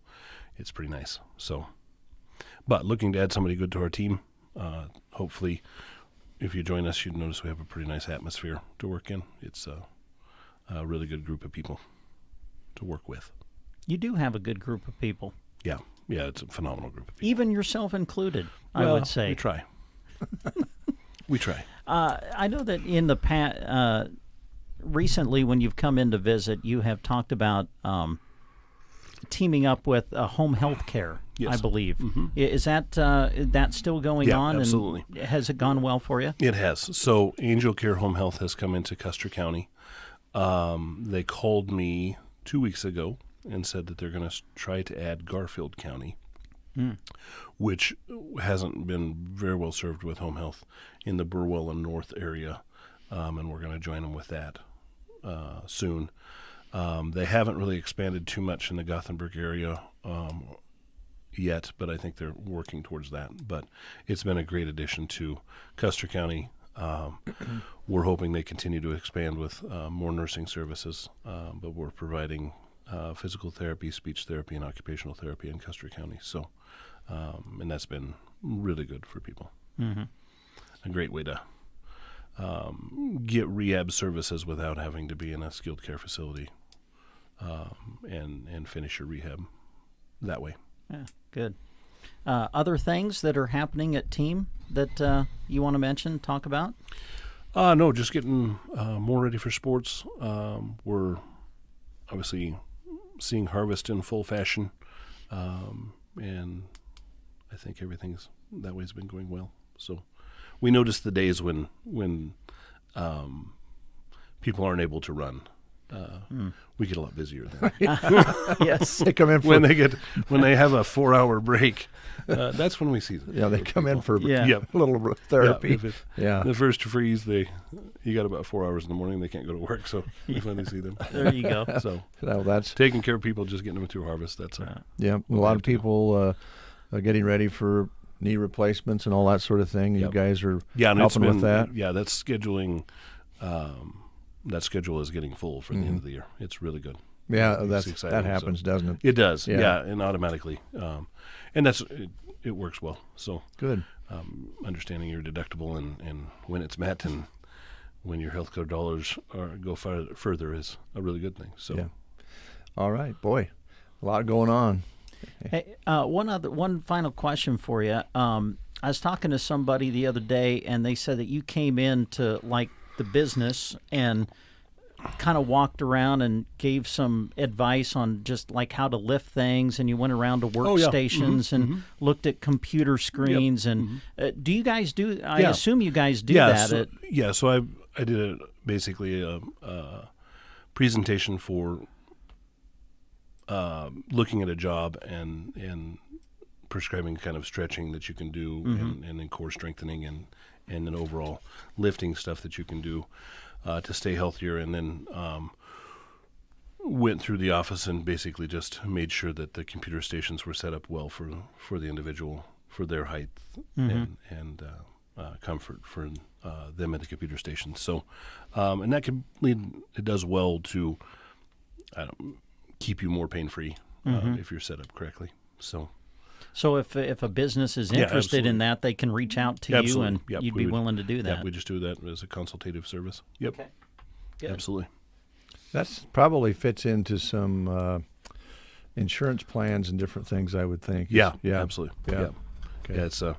it's pretty nice. But looking to add somebody good to our team. Hopefully, if you join us, you'd notice we have a pretty nice atmosphere to work in. It's a really good group of people to work with. You do have a good group of people. Yeah, it's a phenomenal group of people. Even yourself included, I would say. We try. We try. I know that in the past, recently when you've come in to visit, you have talked about teaming up with home health care, yes. I believe. Is that still going on? Absolutely. And has it gone well for you? It has. So Angel Care Home Health has come into Custer County. They called me 2 weeks ago and said that they're going to try to add Garfield County, which hasn't been very well served with home health in the Burwell and North area, and we're going to join them with that soon. They haven't really expanded too much in the Gothenburg area yet, but I think they're working towards that. But it's been a great addition to Custer County. We're hoping they continue to expand with more nursing services, but we're providing physical therapy, speech therapy, and occupational therapy in Custer County. So, and that's been really good for people. A great way to get rehab services without having to be in a skilled care facility, and finish your rehab that way. Yeah, good. Other things that are happening at Team that you want to mention, talk about? No, just getting more ready for sports. We're obviously seeing harvest in full fashion, and I think everything's that way's been going well. So we notice the days when people aren't able to run. We get a lot busier then. Yes, they come in for when they have a 4-hour break. That's when we see them. Yeah, they come in for a little therapy. The first freeze, you got about 4 hours in the morning. They can't go to work, so we finally see them. There you go. So that's taking care of people, just getting them through harvest. That's a lot of people are getting ready for knee replacements and all that sort of thing. You guys are helping with that. Yeah, that's scheduling. That schedule is getting full for the end of the year. It's really good. Yeah, that happens, doesn't it? It does. Yeah, and automatically, and it works well. So good. Understanding your deductible and when it's met and when your health care dollars go further is a really good thing. So, yeah. All right, boy, a lot going on. Hey, one final question for you. I was talking to somebody the other day, and they said that you came in to like the business and kind of walked around and gave some advice on just like how to lift things, and you went around to workstations and looked at computer screens. And do you guys do? I assume you guys do that. So I did basically a presentation for looking at a job and prescribing kind of stretching that you can do and then core strengthening and then overall lifting stuff that you can do to stay healthier, and then went through the office and basically just made sure that the computer stations were set up well for the individual, for their height and comfort for them at the computer station. So, and that can lead, it does well to keep you more pain-free if you're set up correctly. So if a business is interested in that, they can reach out to you, and you'd be willing to do that. Yeah, we just do that as a consultative service. Yep. Okay. Good. Absolutely. That probably fits into some insurance plans and different things, I would think. Yeah, absolutely. Yeah. Okay. Yeah,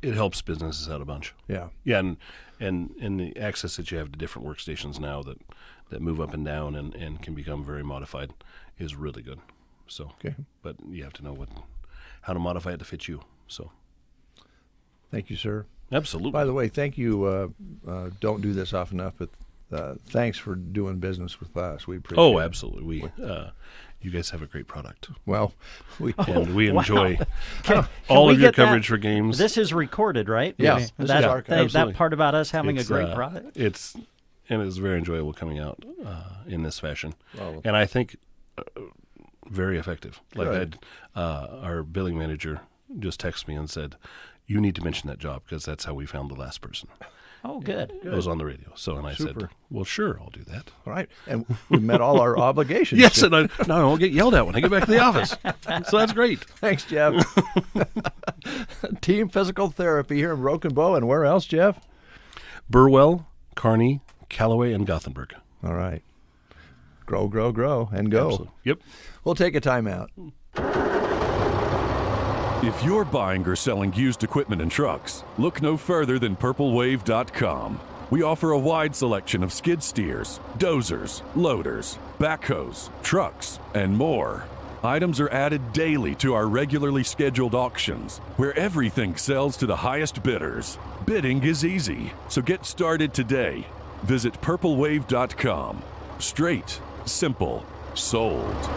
it helps businesses out a bunch. Yeah. Yeah, and the access that you have to different workstations now that move up and down and can become very modified is really good. So, but you have to know how to modify it to fit you. So, thank you, sir. Absolutely. By the way, thank you. Don't do this often enough, but thanks for doing business with us. We appreciate it. Oh, absolutely. You guys have a great product. Well, we enjoy Can all we of your get that? coverage for games. This is recorded, right? Yeah, this is that part about us having a great product. It's very enjoyable coming out in this fashion, Well, and I think very effective. Like Good. our billing manager just texted me and said, "You need to mention that job because that's how we found the last person." Oh, good. It was on the radio. So, and I Super. said, "Well, sure, I'll do that." All right, and we met all our obligations. Yes, and I won't get yelled at when I get back to the office. So that's great. Thanks, Jeff. Team Physical Therapy here in Broken Bow, and where else, Jeff? Burwell, Kearney, Callaway, and Gothenburg. All right. Grow, grow, grow, and go. Absolutely. Yep. We'll take a timeout. If you're buying or selling used equipment and trucks, look no further than PurpleWave.com. We offer a wide selection of skid steers, dozers, loaders, backhoes, trucks, and more. Items are added daily to our regularly scheduled auctions, where everything sells to the highest bidders. Bidding is easy, so get started today. Visit PurpleWave.com. Straight, simple, sold.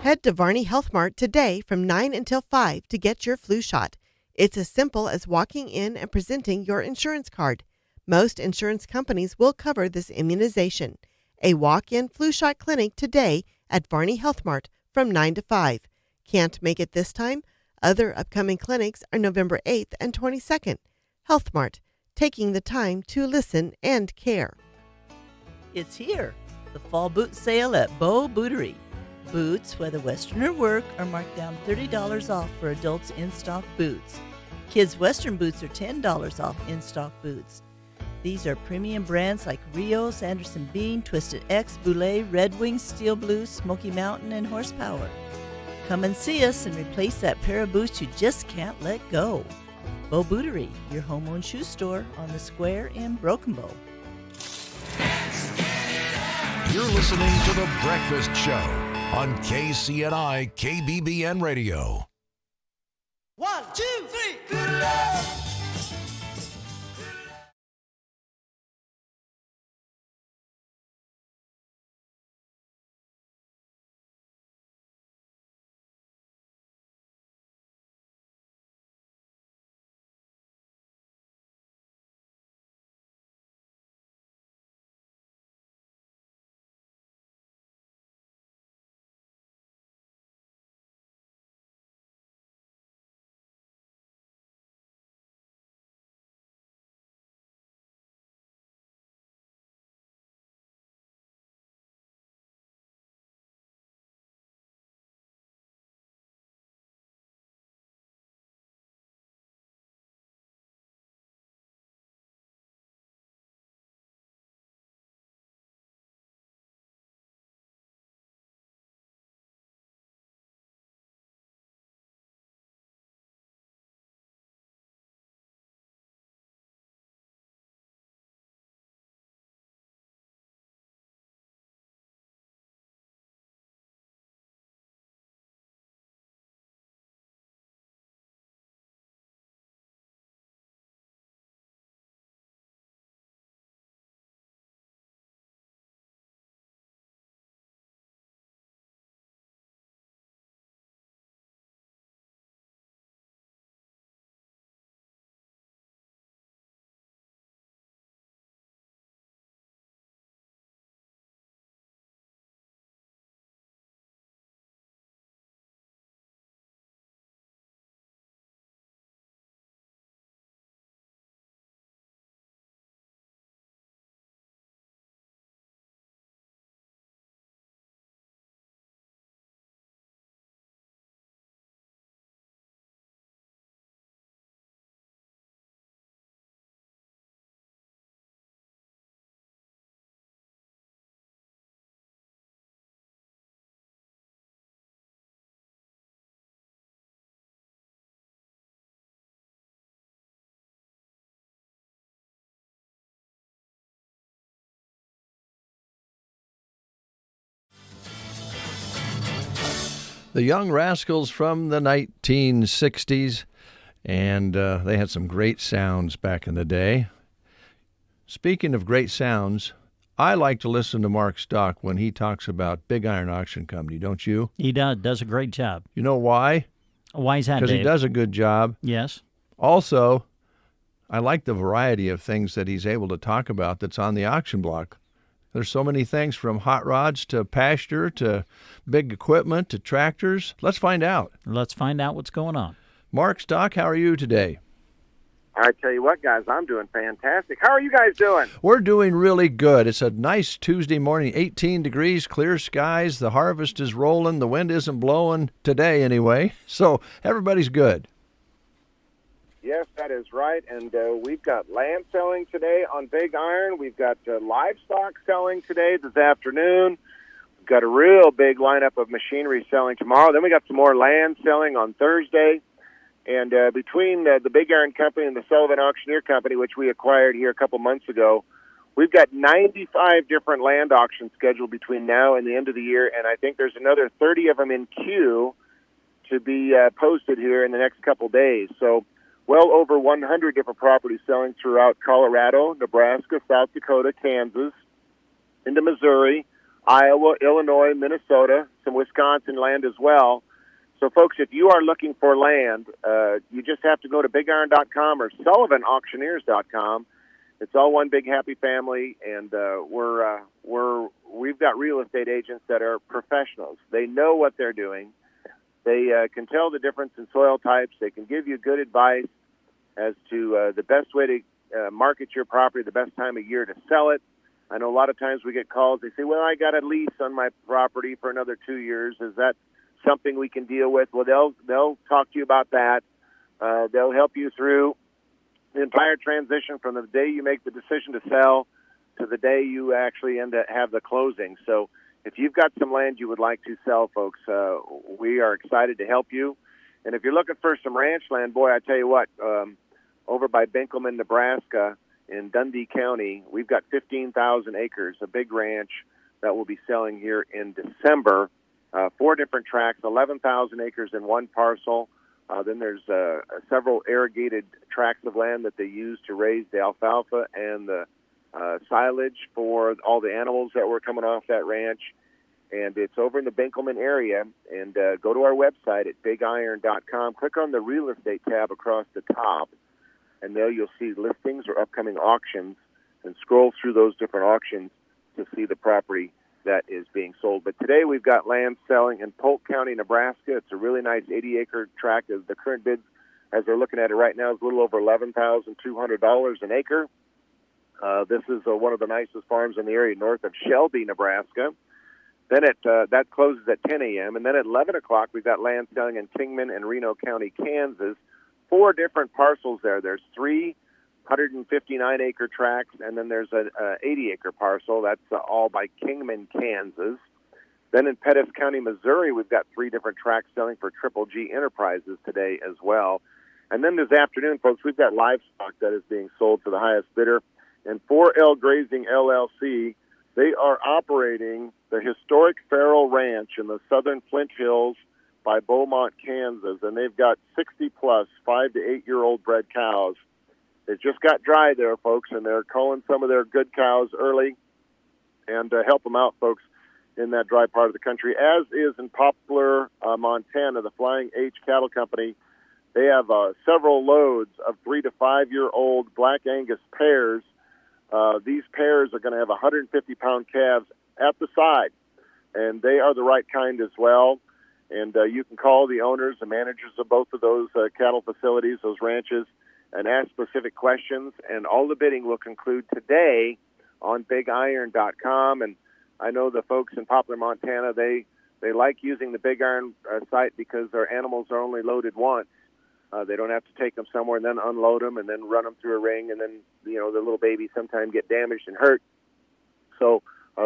Head to Varney Health Mart today from 9 until 5 to get your flu shot. It's as simple as walking in and presenting your insurance card. Most insurance companies will cover this immunization. A walk-in flu shot clinic today at Varney Health Mart from 9 to 5. Can't make it this time? Other upcoming clinics are November 8th and 22nd. Health Mart, taking the time to listen and care. It's here, the fall boot sale at Bow Bootery. Boots, whether Western or work, are marked down $30 off for adults in-stock boots. Kids' Western boots are $10 off in-stock boots. These are premium brands like Rios, Anderson Bean, Twisted X, Boulay, Red Wing, Steel Blue, Smoky Mountain, and Horsepower. Come and see us and replace that pair of boots you just can't let go. Bow Bootery, your home-owned shoe store on the square in Broken Bow. You're listening to The Breakfast Show on KCNI KBBN Radio. 1, 2, 3, good luck! The Young Rascals from the 1960s. And they had some great sounds back in the day. Speaking of great sounds, I like to listen to Mark Stock when he talks about Big Iron Auction Company, don't you? He does a great job. You know why? Why is that, Because he Dave? does a good job. Yes. Also, I like the variety of things that he's able to talk about that's on the auction block. There's so many things, from hot rods to pasture to big equipment to tractors. Let's find out. Let's find out what's going on. Mark Stock, how are you today? I tell you what, guys, I'm doing fantastic. How are you guys doing? We're doing really good. It's a nice Tuesday morning, 18 degrees, clear skies. The harvest is rolling. The wind isn't blowing today anyway, so everybody's good. Yes, that is right. And we've got land selling today on Big Iron. We've got livestock selling today, this afternoon. We've got a real big lineup of machinery selling tomorrow. Then we got some more land selling on Thursday. And between the Big Iron Company and the Sullivan Auctioneer Company, which we acquired here a couple months ago, we've got 95 different land auctions scheduled between now and the end of the year, and I think there's another 30 of them in queue to be posted here in the next couple days. So well over 100 different properties selling throughout Colorado, Nebraska, South Dakota, Kansas, into Missouri, Iowa, Illinois, Minnesota, some Wisconsin land as well. So, folks, if you are looking for land, you just have to go to BigIron.com or SullivanAuctioneers.com. It's all one big happy family, and we've got real estate agents that are professionals. They know what they're doing. They can tell the difference in soil types. They can give you good advice as to the best way to market your property, the best time of year to sell it. I know a lot of times we get calls. They say, well, I got a lease on my property for another 2 years. Is that something we can deal with? Well, they'll talk to you about that. They'll help you through the entire transition from the day you make the decision to sell to the day you actually have the closing. So if you've got some land you would like to sell, folks, we are excited to help you. And if you're looking for some ranch land, boy, I tell you what, over by Benkelman, Nebraska, in Dundee County, we've got 15,000 acres, a big ranch that will be selling here in December. 4 different tracts, 11,000 acres in one parcel. Then there's several irrigated tracts of land that they use to raise the alfalfa and the silage for all the animals that were coming off that ranch. And it's over in the Benkelman area. And go to our website at BigIron.com. Click on the real estate tab across the top, and there you'll see listings or upcoming auctions, and scroll through those different auctions to see the property that is being sold. But today we've got land selling in Polk County, Nebraska. It's a really nice 80-acre tract. The current bids, as they're looking at it right now, is a little over $11,200 an acre. This is one of the nicest farms in the area north of Shelby, Nebraska. Then that closes at 10 a.m. And then at 11 o'clock, we've got land selling in Kingman and Reno County, Kansas. 4 different parcels there. There's 3 159-acre tracts, and then there's an 80-acre parcel. That's all by Kingman, Kansas. Then in Pettis County, Missouri, we've got 3 different tracts selling for Triple G Enterprises today as well. And then this afternoon, folks, we've got livestock that is being sold to the highest bidder. And 4L Grazing LLC, they are operating the historic Farrell Ranch in the southern Flint Hills by Beaumont, Kansas, and they've got 60-plus 5 to 8-year-old bred cows. It just got dry there, folks, and they're calling some of their good cows early and help them out, folks, in that dry part of the country, as is in Poplar, Montana, the Flying H Cattle Company. They have several loads of 3 to 5-year-old Black Angus pairs. These pairs are going to have 150-pound calves at the side, and they are the right kind as well. And you can call the owners, the managers of both of those cattle facilities, those ranches, and ask specific questions. And all the bidding will conclude today on BigIron.com. And I know the folks in Poplar, Montana, they like using the Big Iron site because their animals are only loaded once. They don't have to take them somewhere and then unload them and then run them through a ring, and then, the little babies sometimes get damaged and hurt. So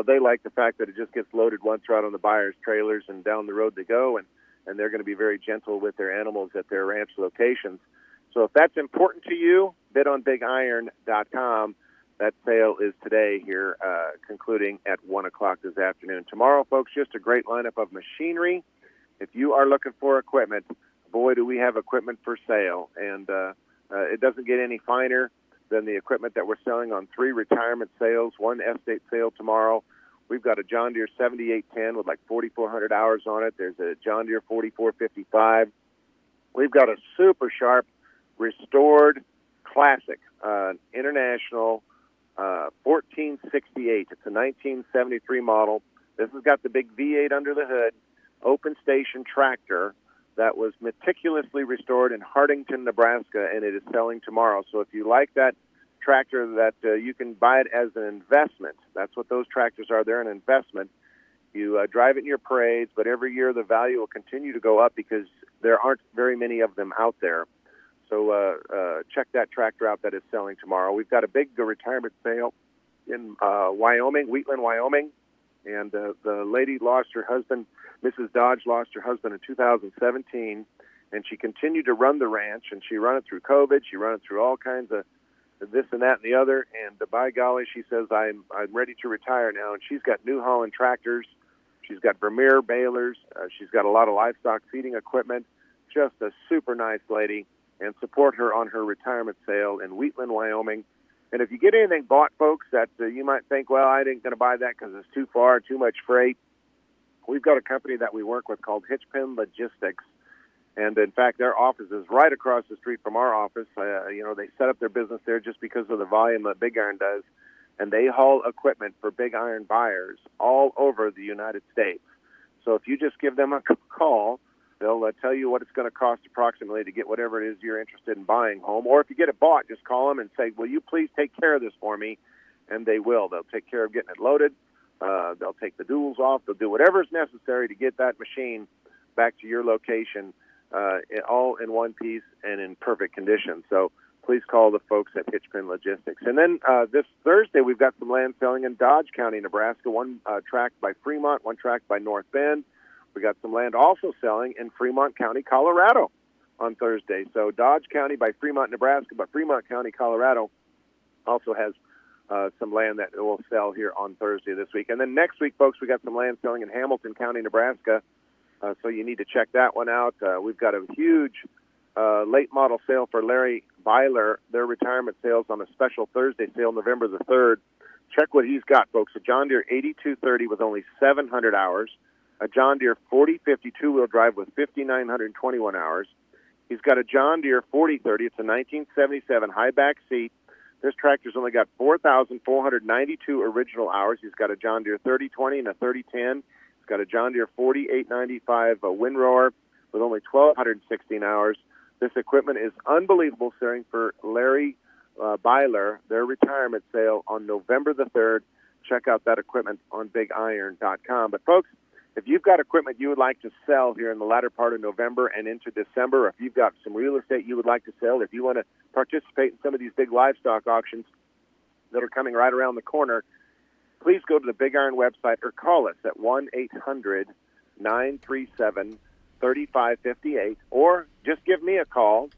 they like the fact that it just gets loaded once right on the buyer's trailers, and down the road they go, and they're going to be very gentle with their animals at their ranch locations. So if that's important to you, bid on BigIron.com. That sale is today here, concluding at 1 o'clock this afternoon. Tomorrow, folks, just a great lineup of machinery. If you are looking for equipment, boy, do we have equipment for sale. And it doesn't get any finer than the equipment that we're selling on 3 retirement sales, 1 estate sale tomorrow. We've got a John Deere 7810 with like 4,400 hours on it. There's a John Deere 4455. We've got a super sharp, restored, classic, international 1468. It's a 1973 model. This has got the big V8 under the hood, open station tractor that was meticulously restored in Hardington, Nebraska, and it is selling tomorrow. So if you like that tractor, that you can buy it as an investment. That's what those tractors are. They're an investment. You drive it in your parades, but every year the value will continue to go up because there aren't very many of them out there. So check that tractor out that is selling tomorrow. We've got a big retirement sale in Wyoming, Wheatland, Wyoming, and the lady lost her husband. Mrs. Dodge lost her husband in 2017, and she continued to run the ranch, and she ran it through COVID. She ran it through all kinds of this and that and the other, and by golly, she says, I'm ready to retire now, and she's got New Holland tractors. She's got Vermeer balers. She's got a lot of livestock feeding equipment. Just a super nice lady, and support her on her retirement sale in Wheatland, Wyoming. And if you get anything bought, folks, that you might think, well, I ain't going to buy that because it's too far, too much freight, we've got a company that we work with called Hitchpin Logistics. And, in fact, their office is right across the street from our office. They set up their business there just because of the volume that Big Iron does. And they haul equipment for Big Iron buyers all over the United States. So if you just give them a call, they'll tell you what it's going to cost approximately to get whatever it is you're interested in buying home. Or if you get it bought, just call them and say, will you please take care of this for me? And they will. They'll take care of getting it loaded. They'll take the duals off. They'll do whatever is necessary to get that machine back to your location, all in one piece and in perfect condition. So please call the folks at Hitchpin Logistics. And then this Thursday, we've got some land selling in Dodge County, Nebraska, one tract by Fremont, one tract by North Bend. We got some land also selling in Fremont County, Colorado on Thursday. So Dodge County by Fremont, Nebraska, but Fremont County, Colorado also has some land that will sell here on Thursday this week. And then next week, folks, we got some land selling in Hamilton County, Nebraska. So you need to check that one out. We've got a huge late model sale for Larry Byler, their retirement sales on a special Thursday sale, November the 3rd. Check what he's got, folks. A John Deere 8230 with only 700 hours. A John Deere 4050 two-wheel drive with 5,921 hours. He's got a John Deere 4030. It's a 1977 high-back seat. This tractor's only got 4,492 original hours. He's got a John Deere 3020 and a 3010. He's got a John Deere 4895 windrower with only 1,216 hours. This equipment is unbelievable, selling for Larry Byler, their retirement sale on November the 3rd. Check out that equipment on BigIron.com. But, folks, if you've got equipment you would like to sell here in the latter part of November and into December, or if you've got some real estate you would like to sell, if you want to participate in some of these big livestock auctions that are coming right around the corner, please go to the Big Iron website or call us at 1-800-937-3558, or just give me a call,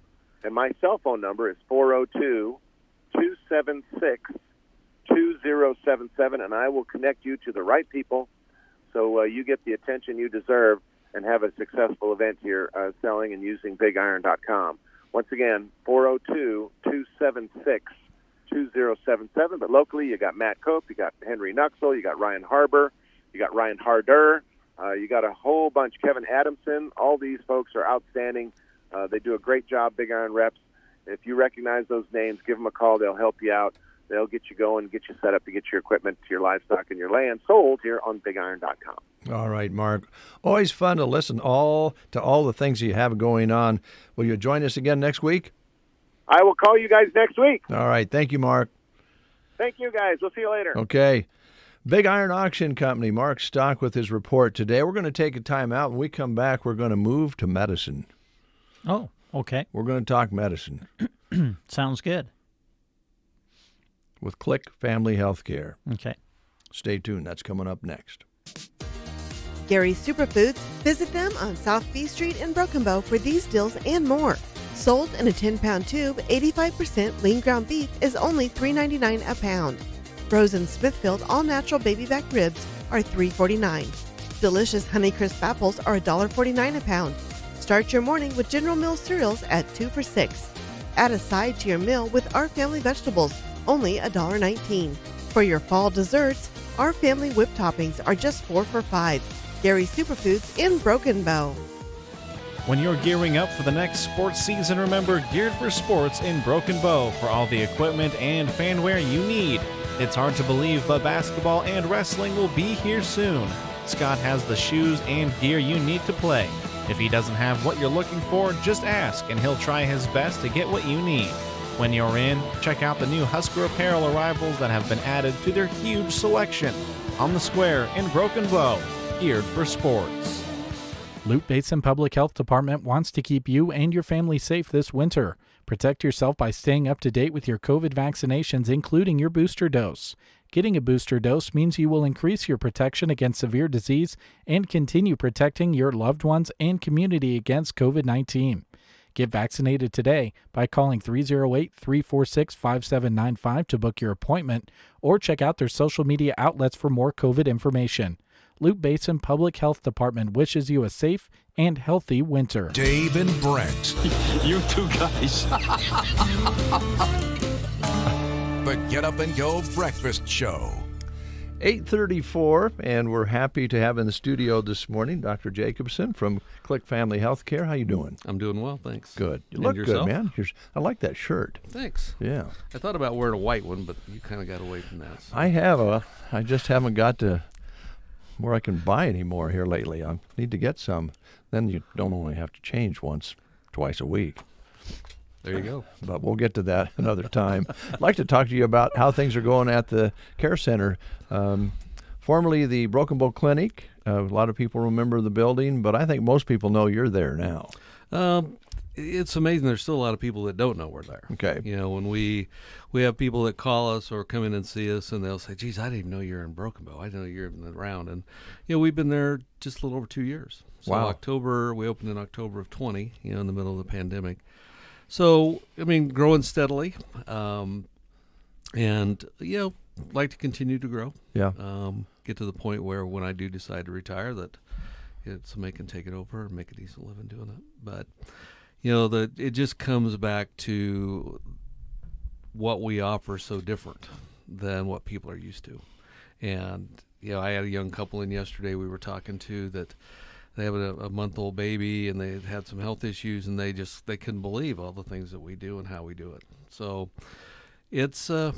and my cell phone number is 402-276-2077, and I will connect you to the right people so you get the attention you deserve and have a successful event here selling and using BigIron.com. Once again, 402-276-2077. But locally, you got Matt Cope, you got Henry Nuxel, you got Ryan Harbour, you got Ryan Harder, you got a whole bunch, Kevin Adamson. All these folks are outstanding. They do a great job, Big Iron reps. If you recognize those names, give them a call. They'll help you out. They'll get you going, get you set up to get your equipment, your livestock, and your land sold here on BigIron.com. All right, Mark. Always fun to listen to all the things you have going on. Will you join us again next week? I will call you guys next week. All right. Thank you, Mark. Thank you, guys. We'll see you later. Okay. Big Iron Auction Company, Mark Stock with his report today. We're going to take a time out. When we come back, we're going to move to medicine. Oh, okay. We're going to talk medicine. Sounds good. With Click Family Healthcare. Okay. Stay tuned. That's coming up next. Gary's Superfoods. Visit them on South B Street in Broken Bow for these deals and more. Sold in a 10-pound tube, 85% lean ground beef is only $3.99 a pound. Frozen Smithfield all-natural baby back ribs are $3.49. Delicious Honeycrisp apples are $1.49 a pound. Start your morning with General Mills cereals at 2 for $6. Add a side to your meal with Our Family vegetables, only $1.19. For your fall desserts, Our Family whip toppings are just 4 for $5. Dairy Superfoods in Broken Bow. When you're gearing up for the next sports season, remember Geared for Sports in Broken Bow for all the equipment and fanware you need. It's hard to believe, but basketball and wrestling will be here soon. Scott has the shoes and gear you need to play. If he doesn't have what you're looking for, just ask, and he'll try his best to get what you need. When you're in, check out the new Husker apparel arrivals that have been added to their huge selection. On the Square in Broken Bow, Geared for Sports. Loop Basin Public Health Department wants to keep you and your family safe this winter. Protect yourself by staying up to date with your COVID vaccinations, including your booster dose. Getting a booster dose means you will increase your protection against severe disease and continue protecting your loved ones and community against COVID-19. Get vaccinated today by calling 308-346-5795 to book your appointment or check out their social media outlets for more COVID information. Loop Basin Public Health Department wishes you a safe and healthy winter. Dave and Brent. You two guys. The Get Up and Go Breakfast Show. 8:34, and we're happy to have in the studio this morning Dr. Jacobson from Click Family Healthcare. How you doing? I'm doing well, thanks. Good. You And look yourself? good, man. I like that shirt. Thanks. Yeah. I thought about wearing a white one, but you kind of got away from that. So. I just haven't got to where I can buy any more here lately. I need to get some. Then you don't only have to change twice a week. There you go. But we'll get to that another time. I'd like to talk to you about how things are going at the care center. Formerly the Broken Bow Clinic. A lot of people remember the building, but I think most people know you're there now. It's amazing. There's still a lot of people that don't know we're there. Okay. You know, when we have people that call us or come in and see us, and they'll say, "Geez, I didn't even know you're in Broken Bow. I didn't know you're even around." And we've been there just a little over 2 years. So wow. We opened in October of 20. In the middle of the pandemic. So growing steadily, and like to continue to grow. Yeah. Get to the point where when I do decide to retire, that somebody can take it over and make a decent living doing it. But it just comes back to what we offer so different than what people are used to. And I had a young couple in yesterday we were talking to that. They have a month-old baby, and they had some health issues, and they couldn't believe all the things that we do and how we do it. So it's a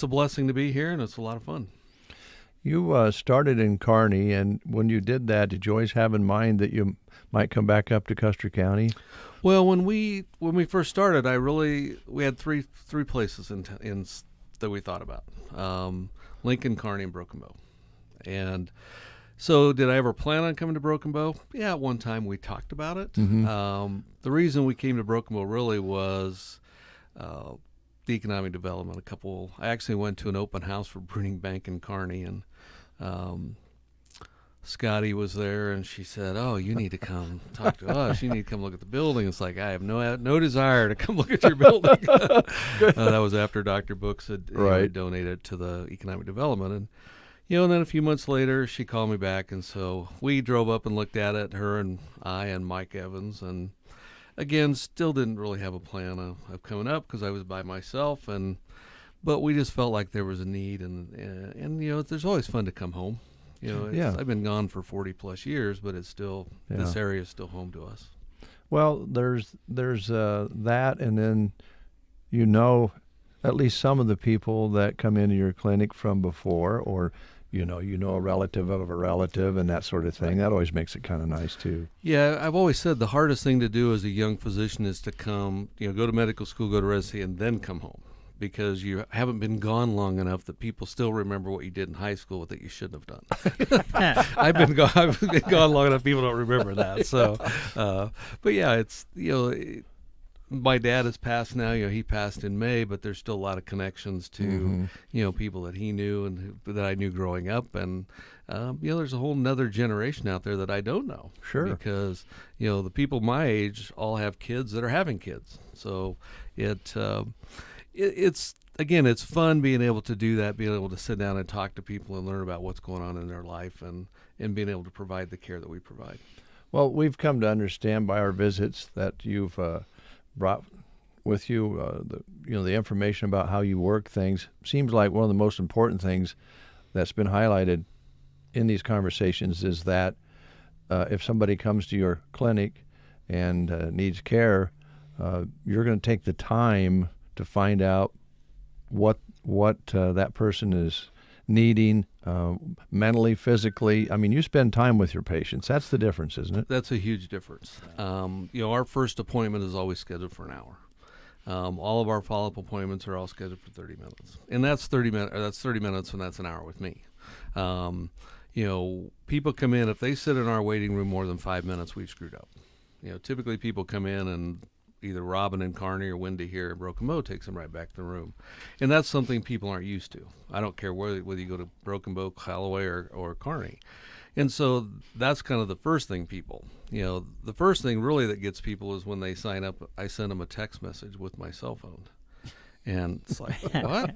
blessing to be here, and it's a lot of fun. You started in Kearney, and when you did that, did you always have in mind that you might come back up to Custer County? Well, when we first started, we had three places in that we thought about: Lincoln, Kearney, and Broken Bow, and. So did I ever plan on coming to Broken Bow? Yeah, at one time we talked about it. Mm-hmm. The reason we came to Broken Bow really was the economic development. I actually went to an open house for Bruning Bank in Kearney, and Scotty was there, and she said, "Oh, you need to come talk to us. You need to come look at the building." It's like, I have no desire to come look at your building. That was after Dr. Books had donated to the economic development, and then a few months later, she called me back, and so we drove up and looked at it, her and I and Mike Evans, and again, still didn't really have a plan of coming up because I was by myself, but we just felt like there was a need, and there's always fun to come home. I've been gone for 40 plus years, but it's still this area is still home to us. Well, there's that, and then at least some of the people that come into your clinic from before, or you know a relative of a relative and that sort of thing. That always makes it kind of nice too. Yeah, I've always said the hardest thing to do as a young physician is to come, go to medical school, go to residency, and then come home, because you haven't been gone long enough that people still remember what you did in high school that you shouldn't have done. I've been gone long enough, people don't remember that. So, but yeah, it's my dad has passed now. He passed in May, but there's still a lot of connections to, people that he knew and that I knew growing up. And, there's a whole nother generation out there that I don't know. Sure. Because, the people my age all have kids that are having kids. So it's fun being able to do that, being able to sit down and talk to people and learn about what's going on in their life and being able to provide the care that we provide. Well, we've come to understand by our visits that you've brought with you the information about how you work things. Seems like one of the most important things that's been highlighted in these conversations is that if somebody comes to your clinic and needs care, you're going to take the time to find out what that person is needing mentally, physically. I mean, you spend time with your patients. That's the difference, isn't it? That's a huge difference. Our first appointment is always scheduled for an hour. All of our follow-up appointments are all scheduled for 30 minutes, and that's 30 minutes. That's 30 minutes, and that's an hour with me. People come in, if they sit in our waiting room more than 5 minutes, we've screwed up. Typically people come in and either Robin and Kearney or Wendy here at Broken Bow takes them right back to the room. And that's something people aren't used to. I don't care whether you go to Broken Bow, Callaway, or Kearney. And so that's kind of the first thing the first thing really that gets people is when they sign up, I send them a text message with my cell phone. And it's like, what?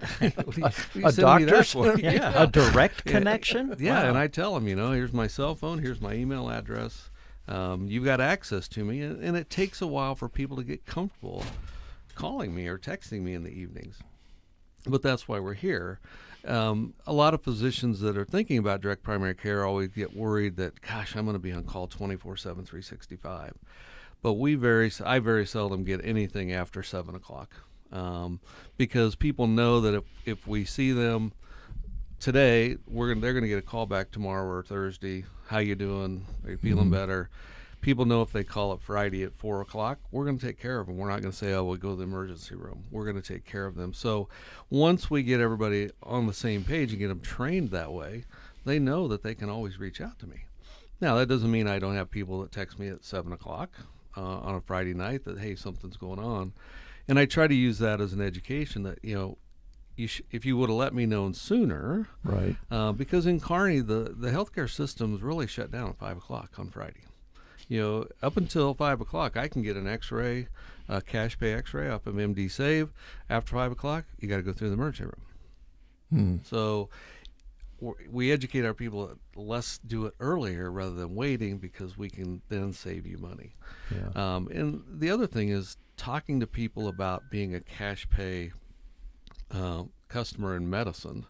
A doctor's? Yeah. A direct connection? Yeah, Wow. and I tell them, here's my cell phone, here's my email address. You've got access to me, and it takes a while for people to get comfortable calling me or texting me in the evenings. But that's why we're here. A lot of physicians that are thinking about direct primary care always get worried that, gosh, I'm going to be on call 24/7, 365. But I very seldom get anything after 7 o'clock because people know that if we see them today, they're going to get a call back tomorrow or Thursday. How you doing? Are you feeling better? People know if they call it Friday at 4 o'clock, we're going to take care of them. We're not going to say, oh, we'll go to the emergency room. We're going to take care of them. So once we get everybody on the same page and get them trained that way, they know that they can always reach out to me. Now, that doesn't mean I don't have people that text me at 7 o'clock on a Friday night that, hey, something's going on. And I try to use that as an education that, if you would have let me know sooner, right? Because in Kearney, the healthcare system is really shut down at 5 o'clock on Friday. Up until 5 o'clock, I can get an X-ray, a cash pay X-ray off of MD Save. After 5 o'clock, you got to go through the emergency room. So we educate our people that let's do it earlier rather than waiting because we can then save you money. Yeah. And the other thing is talking to people about being a cash pay customer in medicine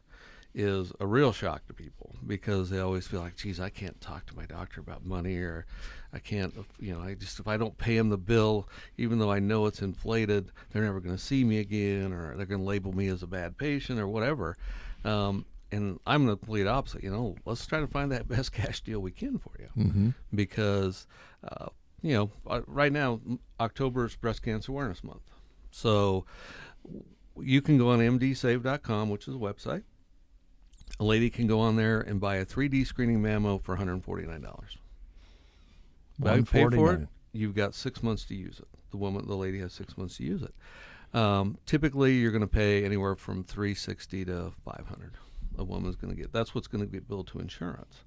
is a real shock to people because they always feel like, geez, I can't talk to my doctor about money, or I can't, if I don't pay him the bill, even though I know it's inflated, they're never going to see me again, or they're going to label me as a bad patient or whatever. And I'm the complete opposite. Let's try to find that best cash deal we can for you, because right now October is Breast Cancer Awareness Month, so you can go on mdsave.com, which is a website. A lady can go on there and buy a 3D screening mammo for $149. If you pay for it, you've got 6 months to use it. The lady has 6 months to use it. Typically, you're going to pay anywhere from $360 to $500. A woman's going to get. That's what's going to get billed to insurance.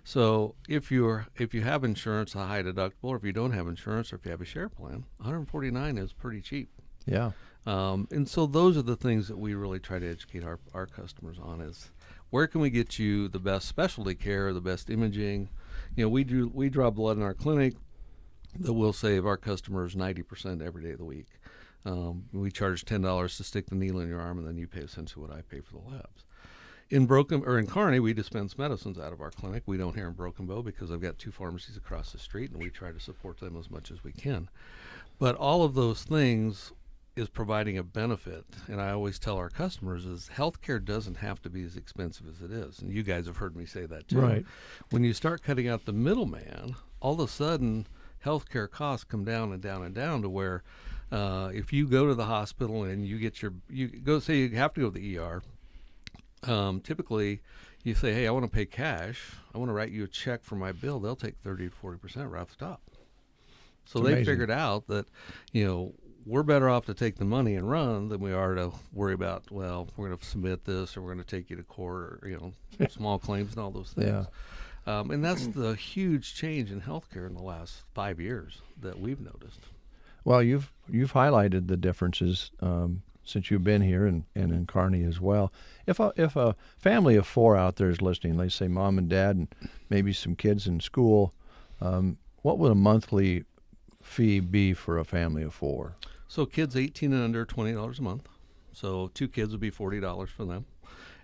So if you have insurance, a high deductible, or if you don't have insurance, or if you have a share plan, $149 is pretty cheap. Yeah. And so those are the things that we really try to educate our customers on is where can we get you the best specialty care, the best imaging. We draw blood in our clinic that will save our customers 90% every day of the week. We charge $10 to stick the needle in your arm, and then you pay essentially what I pay for the labs. In Kearney, we dispense medicines out of our clinic. We don't here in Broken Bow because I've got 2 pharmacies across the street, and we try to support them as much as we can. But all of those things is providing a benefit, and I always tell our customers is healthcare doesn't have to be as expensive as it is, and you guys have heard me say that too. Right. When you start cutting out the middleman, all of a sudden healthcare costs come down and down and down to where if you go to the hospital and you have to go to the ER, typically you say, hey, I want to pay cash, I want to write you a check for my bill, they'll take 30 to 40% right off the top. So they figured out that we're better off to take the money and run than we are to worry about, well, we're going to submit this or we're going to take you to court or, small claims and all those things. Yeah. And that's the huge change in healthcare in the last 5 years that we've noticed. Well, you've highlighted the differences since you've been here and in Kearney as well. If a family of 4 out there is listening, let's say mom and dad and maybe some kids in school, what would a monthly fee be for a family of 4? So kids 18 and under, $20 a month. So 2 kids would be $40 for them.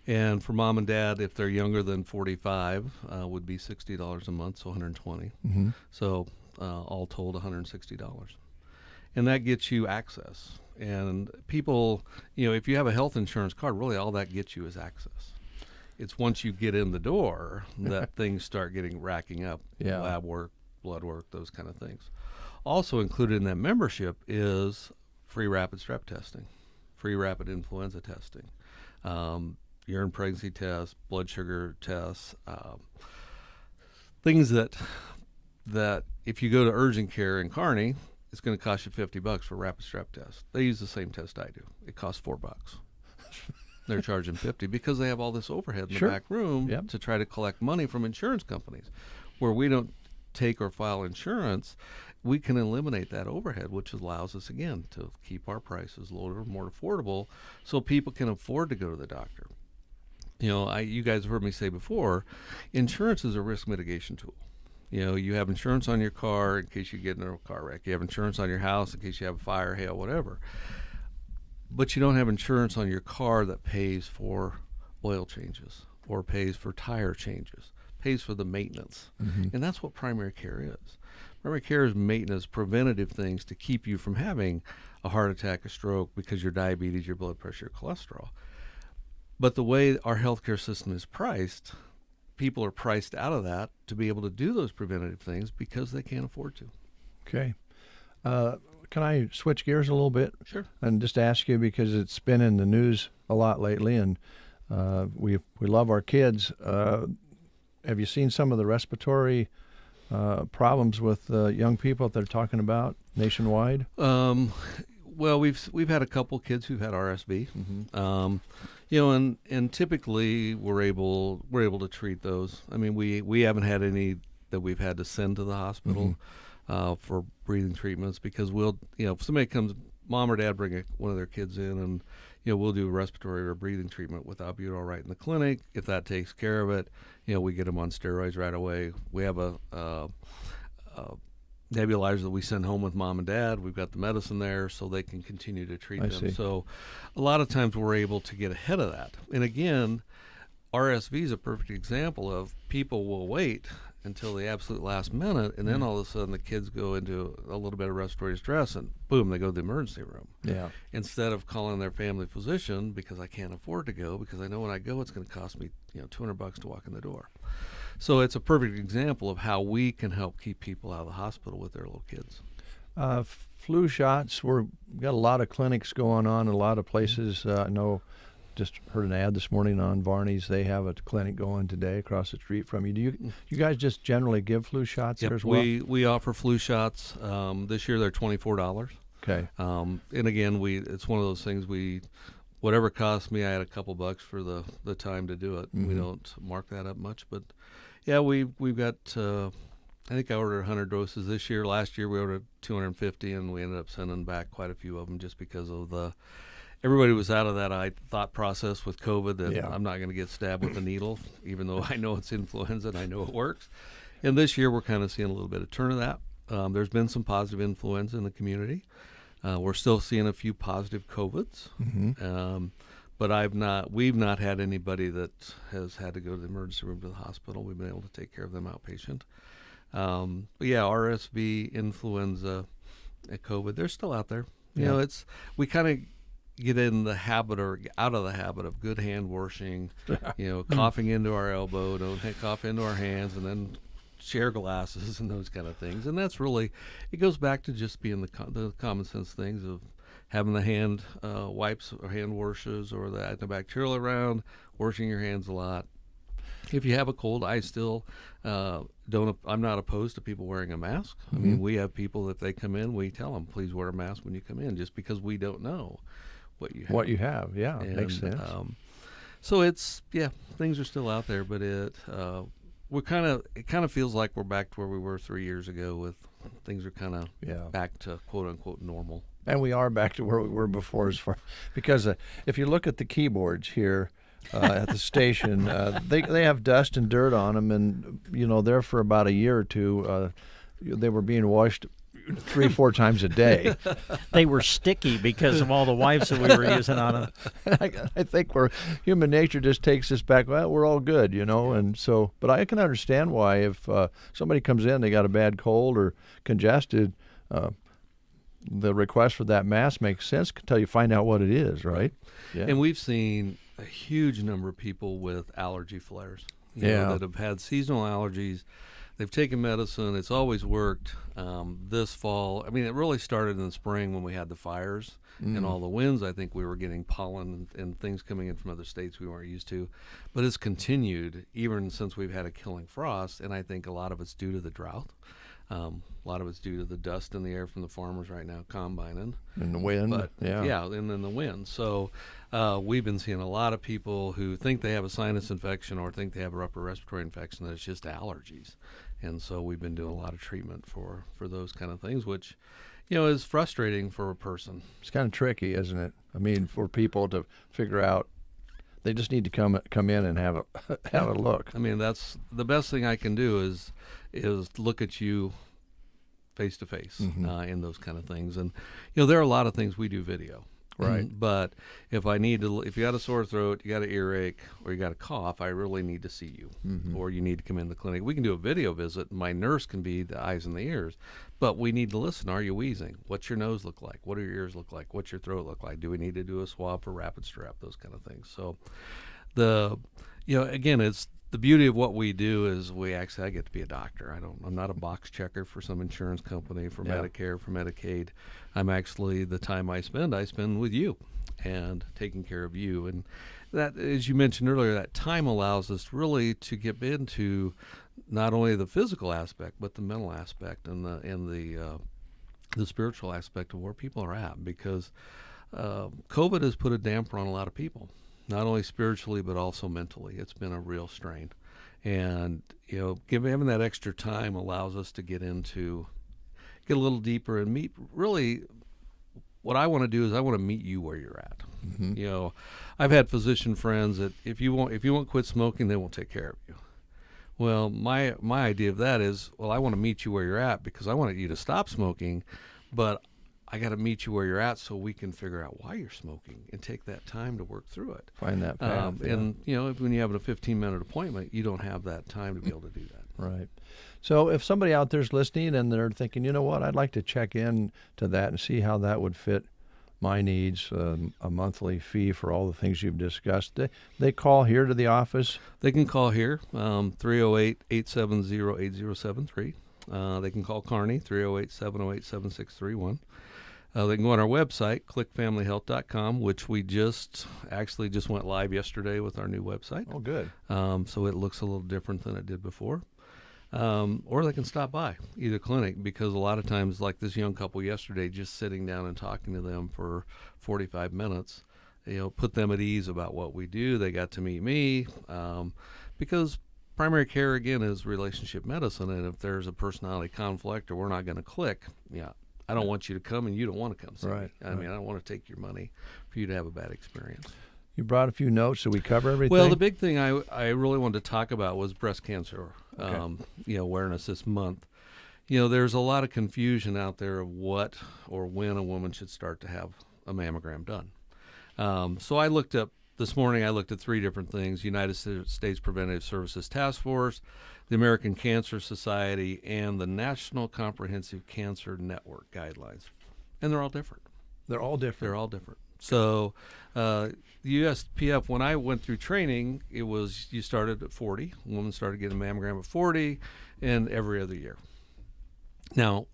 And for mom and dad, if they're younger than 45, would be $60 a month, so $120. Mm-hmm. So all told, $160. And that gets you access. And people, if you have a health insurance card, really all that gets you is access. It's once you get in the door that things start racking up. Yeah. Lab work, blood work, those kind of things. Also included in that membership is free rapid strep testing, free rapid influenza testing, urine pregnancy tests, blood sugar tests, things that if you go to urgent care in Kearney, it's going to cost you $50 for a rapid strep test. They use the same test I do. It costs $4. They're charging $50 because they have all this overhead in the back room to try to collect money from insurance companies. Where we don't take or file insurance, we can eliminate that overhead, which allows us, again, to keep our prices lower, more affordable, so people can afford to go to the doctor. You guys have heard me say before, insurance is a risk mitigation tool. You have insurance on your car in case you get in a car wreck. You have insurance on your house in case you have a fire, hail, whatever. But you don't have insurance on your car that pays for oil changes or pays for tire changes, pays for the maintenance. Mm-hmm. And that's what primary care is. Primary care is maintenance, preventative things to keep you from having a heart attack, a stroke, because your diabetes, your blood pressure, your cholesterol. But the way our healthcare system is priced, people are priced out of that to be able to do those preventative things because they can't afford to. Okay. Can I switch gears a little bit? Sure. And just ask you, because it's been in the news a lot lately, and we love our kids. Have you seen some of the respiratory problems with young people that they're talking about nationwide? Well, we've had a couple kids who've had RSV. Mm-hmm. And typically we're able to treat those. I mean, we haven't had any that we've had to send to the hospital for breathing treatments, because if somebody comes, mom or dad bring one of their kids in, and we'll do a respiratory or breathing treatment with albuterol right in the clinic. If that takes care of it, we get them on steroids right away. We have a nebulizer that we send home with mom and dad. We've got the medicine there so they can continue to treat them. See. So a lot of times we're able to get ahead of that. And again, RSV is a perfect example of people will wait until the absolute last minute, and then all of a sudden the kids go into a little bit of respiratory distress, and boom, they go to the emergency room. Yeah. Instead of calling their family physician, because I can't afford to go, because I know when I go it's going to cost me $200 to walk in the door. So it's a perfect example of how we can help keep people out of the hospital with their little kids. Flu shots, we've got a lot of clinics going on in a lot of places. I know, just heard an ad this morning on Varney's. They have a clinic going today across the street from you. Do you guys just generally give flu shots there as well? We offer flu shots. This year they're $24. Okay. And again, it's one of those things whatever cost me, I had a couple bucks for the time to do it. Mm-hmm. We don't mark that up much, but yeah, we've got. I think I ordered 100 doses this year. Last year we ordered 250, and we ended up sending back quite a few of them just because of everybody was out of that thought process with COVID that I'm not going to get stabbed with a needle, even though I know it's influenza and I know it works. And this year we're kind of seeing a little bit of turn of that. There's been some positive influenza in the community. We're still seeing a few positive COVIDs. Mm-hmm. But we've not had anybody that has had to go to the emergency room to the hospital. We've been able to take care of them outpatient. But yeah, RSV, influenza, and COVID, they're still out there. We kind of get in the habit or out of the habit of good hand washing, coughing into our elbow, don't cough into our hands, and then share glasses and those kind of things. And that's really, it goes back to just being the common sense things of having the hand wipes or hand washes or the antibacterial around, washing your hands a lot. If you have a cold, I still I'm not opposed to people wearing a mask. Mm-hmm. I mean, we have people, if they come in, we tell them, please wear a mask when you come in, just because we don't know what you have. Yeah, makes sense. So things are still out there, but it kind of feels like we're back to where we were 3 years ago, with things are kind of back to quote unquote normal. And we are back to where we were before, because if you look at the keyboards here at the station, they have dust and dirt on them, and they're for about a year or two. they were being washed 3-4 times a day. They were sticky because of all the wipes that we were using on them. I think human nature just takes us back. Well, we're all good, and so. But I can understand why if somebody comes in, they got a bad cold or congested, the request for that mask makes sense until you find out what it is, right? Yeah. And we've seen a huge number of people with allergy flares. That have had seasonal allergies. They've taken medicine. It's always worked. This fall, it really started in the spring when we had the fires and all the winds. I think we were getting pollen and things coming in from other states we weren't used to. But it's continued even since we've had a killing frost, and I think a lot of it's due to the drought. A lot of it's due to the dust in the air from the farmers right now combining. And the wind. And then the wind. So we've been seeing a lot of people who think they have a sinus infection or think they have an upper respiratory infection that it's just allergies. And so we've been doing a lot of treatment for those kind of things, which, is frustrating for a person. It's kind of tricky, isn't it? For people to figure out, they just need to come in and have a look. That's the best thing I can do is look at you face to face in those kind of things. And there are a lot of things we do video. Right. But if you got a sore throat, you got an earache, or you got a cough, I really need to see you, or you need to come in the clinic. We can do a video visit. My nurse can be the eyes and the ears, but we need to listen. Are you wheezing? What's your nose look like? What do your ears look like? What's your throat look like? Do we need to do a swab for rapid strep? Those kind of things. So, again, it's the beauty of what we do is I get to be a doctor. I'm not a box checker for some insurance company, for Medicare, for Medicaid. I'm actually, the time I spend with you and taking care of you. And that, as you mentioned earlier, that time allows us really to get into not only the physical aspect, but the mental aspect and the spiritual aspect of where people are at, because COVID has put a damper on a lot of people. Not only spiritually, but also mentally. It's been a real strain. And, having that extra time allows us to get a little deeper and meet, really, what I want to do is I want to meet you where you're at. I've had physician friends that if you won't quit smoking, they won't take care of you. Well, my idea of that is, I want to meet you where you're at because I want you to stop smoking, but I got to meet you where you're at so we can figure out why you're smoking and take that time to work through it. Find that path. And, when you have a 15-minute appointment, you don't have that time to be able to do that. Right. So if somebody out there's listening and they're thinking, you know what, I'd like to check in to that and see how that would fit my needs, a monthly fee for all the things you've discussed, they call here to the office? They can call here, 308-870-8073. They can call Kearney, 308-708-7631. They can go on our website, clickfamilyhealth.com, which we just went live yesterday with our new website. Oh, good. So it looks a little different than it did before. Or they can stop by either clinic, because a lot of times, like this young couple yesterday, just sitting down and talking to them for 45 minutes, put them at ease about what we do. They got to meet me, because primary care, again, is relationship medicine, and if there's a personality conflict or we're not going to click, I don't want you to come and you don't want to come see me. I don't want to take your money for you to have a bad experience. You brought a few notes. Did we cover everything? Well, the big thing I really wanted to talk about was breast cancer awareness this month. There's a lot of confusion out there of what or when a woman should start to have a mammogram done. So this morning I looked at three different things: United States Preventive Services Task Force, the American Cancer Society, and the National Comprehensive Cancer Network guidelines. And they're all different. They're all different. So the USPF, when I went through training, you started at 40. Women started getting a mammogram at 40 and every other year. Now,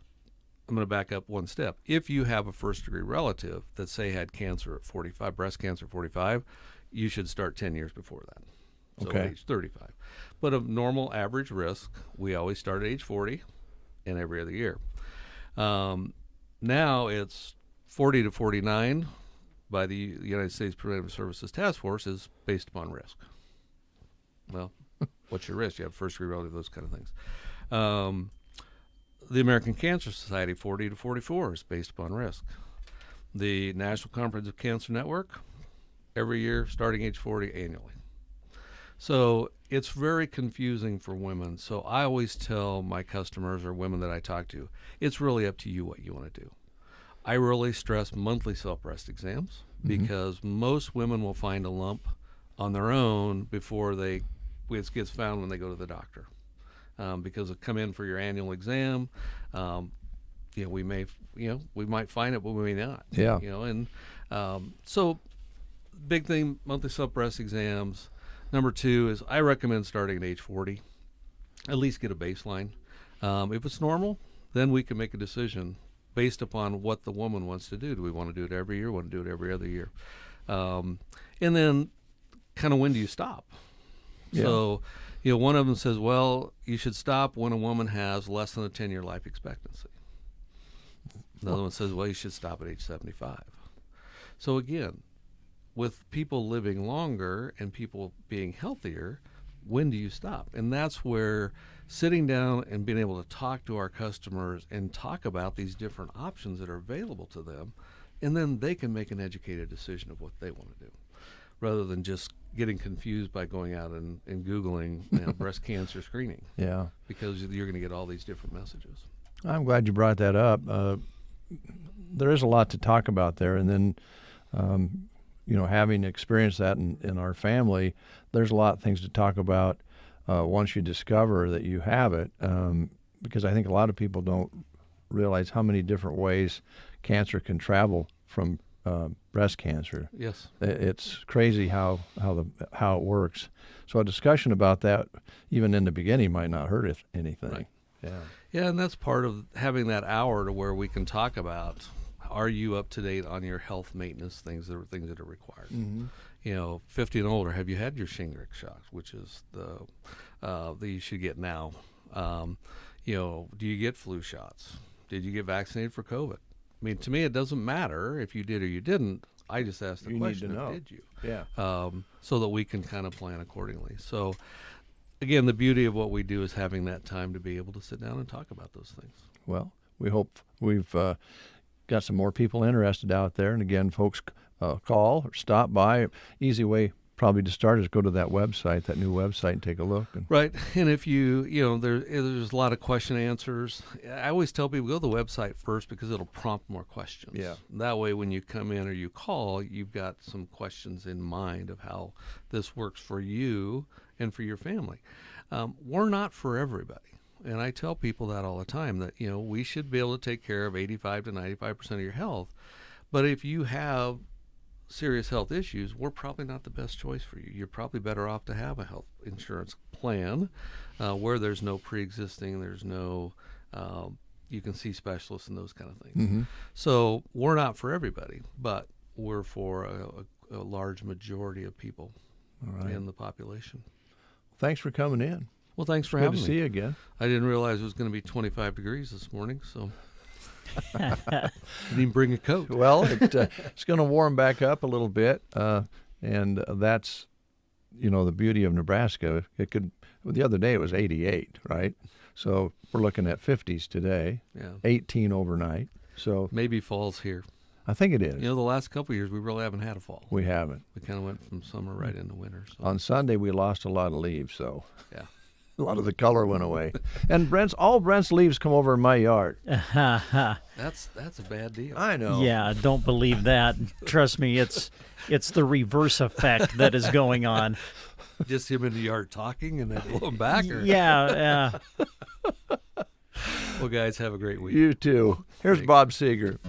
I'm going to back up one step. If you have a first-degree relative that, say, had cancer at 45, breast cancer at 45, you should start 10 years before that. So at age 35. But of normal average risk, we always start at age 40 and every other year. Now it's 40 to 49 by the United States Preventive Services Task Force is based upon risk. Well, what's your risk? You have first-degree relative, those kind of things. The American Cancer Society, 40 to 44, is based upon risk. The National Comprehensive Cancer Network, every year starting age 40 annually. So it's very confusing for women. So I always tell my customers or women that I talk to, it's really up to you what you want to do. I really stress monthly self-breast exams because most women will find a lump on their own before it gets found when they go to the doctor. Because it come in for your annual exam, we might find it, but we may not. Yeah. So big thing, monthly self-breast exams. Number 2 is I recommend starting at age 40. At least get a baseline. If it's normal, then we can make a decision based upon what the woman wants to do. Do we want to do it every year? Want to do it every other year? And then kind of when do you stop? Yeah. So, one of them says, well, you should stop when a woman has less than a 10-year life expectancy. Another one says, well, you should stop at age 75. So again, with people living longer and people being healthier, when do you stop? And that's where sitting down and being able to talk to our customers and talk about these different options that are available to them, and then they can make an educated decision of what they want to do, rather than just getting confused by going out and Googling breast cancer screening. Yeah. Because you're going to get all these different messages. I'm glad you brought that up. There is a lot to talk about there, and then having experienced that in our family, there's a lot of things to talk about once you discover that you have it, because I think a lot of people don't realize how many different ways cancer can travel from breast cancer. Yes. It's crazy how it works. So a discussion about that, even in the beginning, might not hurt anything. Right. Yeah. Yeah, and that's part of having that hour to where we can talk about, are you up to date on your health maintenance things that are required? 50 and older, have you had your Shingrix shots, which is that you should get now? Do you get flu shots? Did you get vaccinated for COVID? I mean, to me, it doesn't matter if you did or you didn't. I just asked the question, need to know. Did you? Yeah. So that we can kind of plan accordingly. So, again, the beauty of what we do is having that time to be able to sit down and talk about those things. Well, we hope we've got some more people interested out there. And again, folks, call or stop by. Easy way probably to start is go to that website, that new website, and take a look. Right. And if there's a lot of question answers. I always tell people go to the website first because it'll prompt more questions. Yeah. That way when you come in or you call, you've got some questions in mind of how this works for you and for your family. We're not for everybody. And I tell people that all the time, that we should be able to take care of 85 to 95% of your health. But if you have serious health issues, we're probably not the best choice for you. You're probably better off to have a health insurance plan where there's no pre-existing, there's no, you can see specialists and those kind of things. Mm-hmm. So we're not for everybody, but we're for a large majority of people in the population. Thanks for coming in. Well, thanks for having me. Good to see you again. I didn't realize it was going to be 25 degrees this morning, so didn't even bring a coat. Well, it's going to warm back up a little bit, and that's, the beauty of Nebraska. The other day it was 88, right? So we're looking at 50s today. Yeah. 18 overnight. So maybe fall's here. I think it is. The last couple of years we really haven't had a fall. We haven't. We kind of went from summer right into winter. So. On Sunday we lost a lot of leaves, so yeah. A lot of the color went away. And all Brent's leaves come over in my yard. That's a bad deal. I know. Yeah, don't believe that. Trust me, it's the reverse effect that is going on. Just him in the yard talking and then blow him back? Or? Yeah. Well, guys, have a great week. You too. Here's Bob Seeger.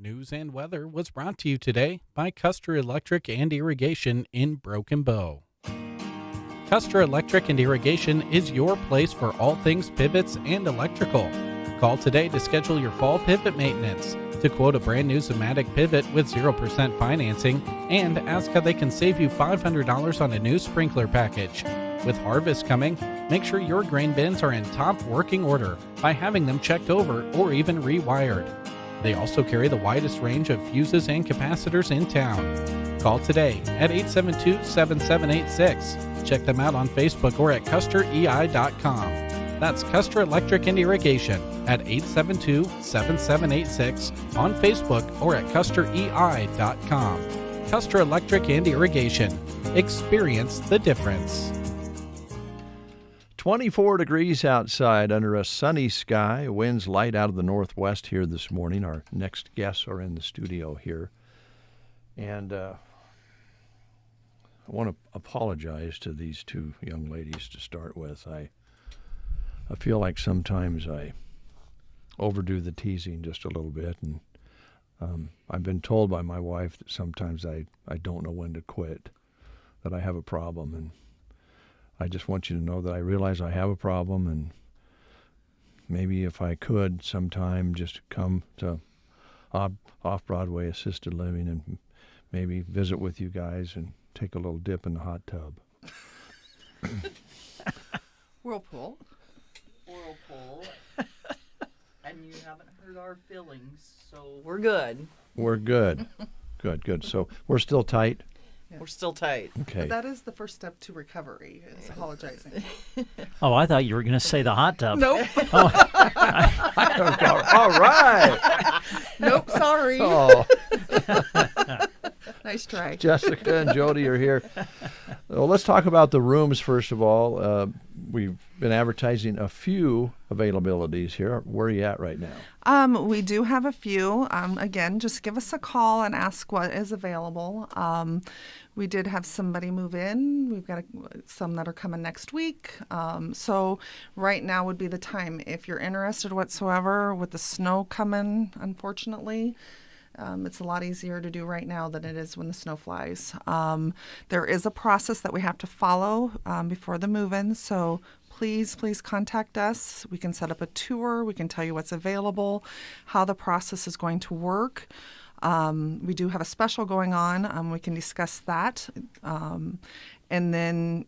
News and weather was brought to you today by Custer Electric and Irrigation in Broken Bow. Custer Electric and Irrigation is your place for all things pivots and electrical. Call today to schedule your fall pivot maintenance, to quote a brand new Zomatic pivot with 0% financing, and ask how they can save you $500 on a new sprinkler package. With harvest coming, make sure your grain bins are in top working order by having them checked over or even rewired. They also carry the widest range of fuses and capacitors in town. Call today at 872-7786. Check them out on Facebook or at custerei.com. That's Custer Electric and Irrigation at 872-7786 on Facebook or at custerei.com. Custer Electric and Irrigation. Experience the difference. 24 degrees outside under a sunny sky. Winds light out of the northwest here this morning. Our next guests are in the studio here. And I want to apologize to these two young ladies to start with. I feel like sometimes I overdo the teasing just a little bit. And I've been told by my wife that sometimes I don't know when to quit, that I have a problem. And I just want you to know that I realize I have a problem, and maybe if I could sometime just come to Off-Broadway Assisted Living and maybe visit with you guys and take a little dip in the hot tub. Whirlpool. And you haven't hurt our feelings, so we're good. We're good. Good. So we're still tight? We're still tight. Okay. But that is the first step to recovery, is apologizing. Oh, I thought you were going to say the hot tub. Nope. All right. Nope, sorry. Oh. Nice try. Jessica and Jody are here. Well, let's talk about the rooms first of all. We've been advertising a few availabilities here. Where are you at right now? We do have a few. Again, just give us a call and ask what is available. We did have somebody move in. We've got some that are coming next week. So right now would be the time. If you're interested whatsoever with the snow coming, unfortunately, it's a lot easier to do right now than it is when the snow flies. There is a process that we have to follow before the move-in, so please contact us. We can set up a tour. We can tell you what's available, how the process is going to work. We do have a special going on. We can discuss that. And then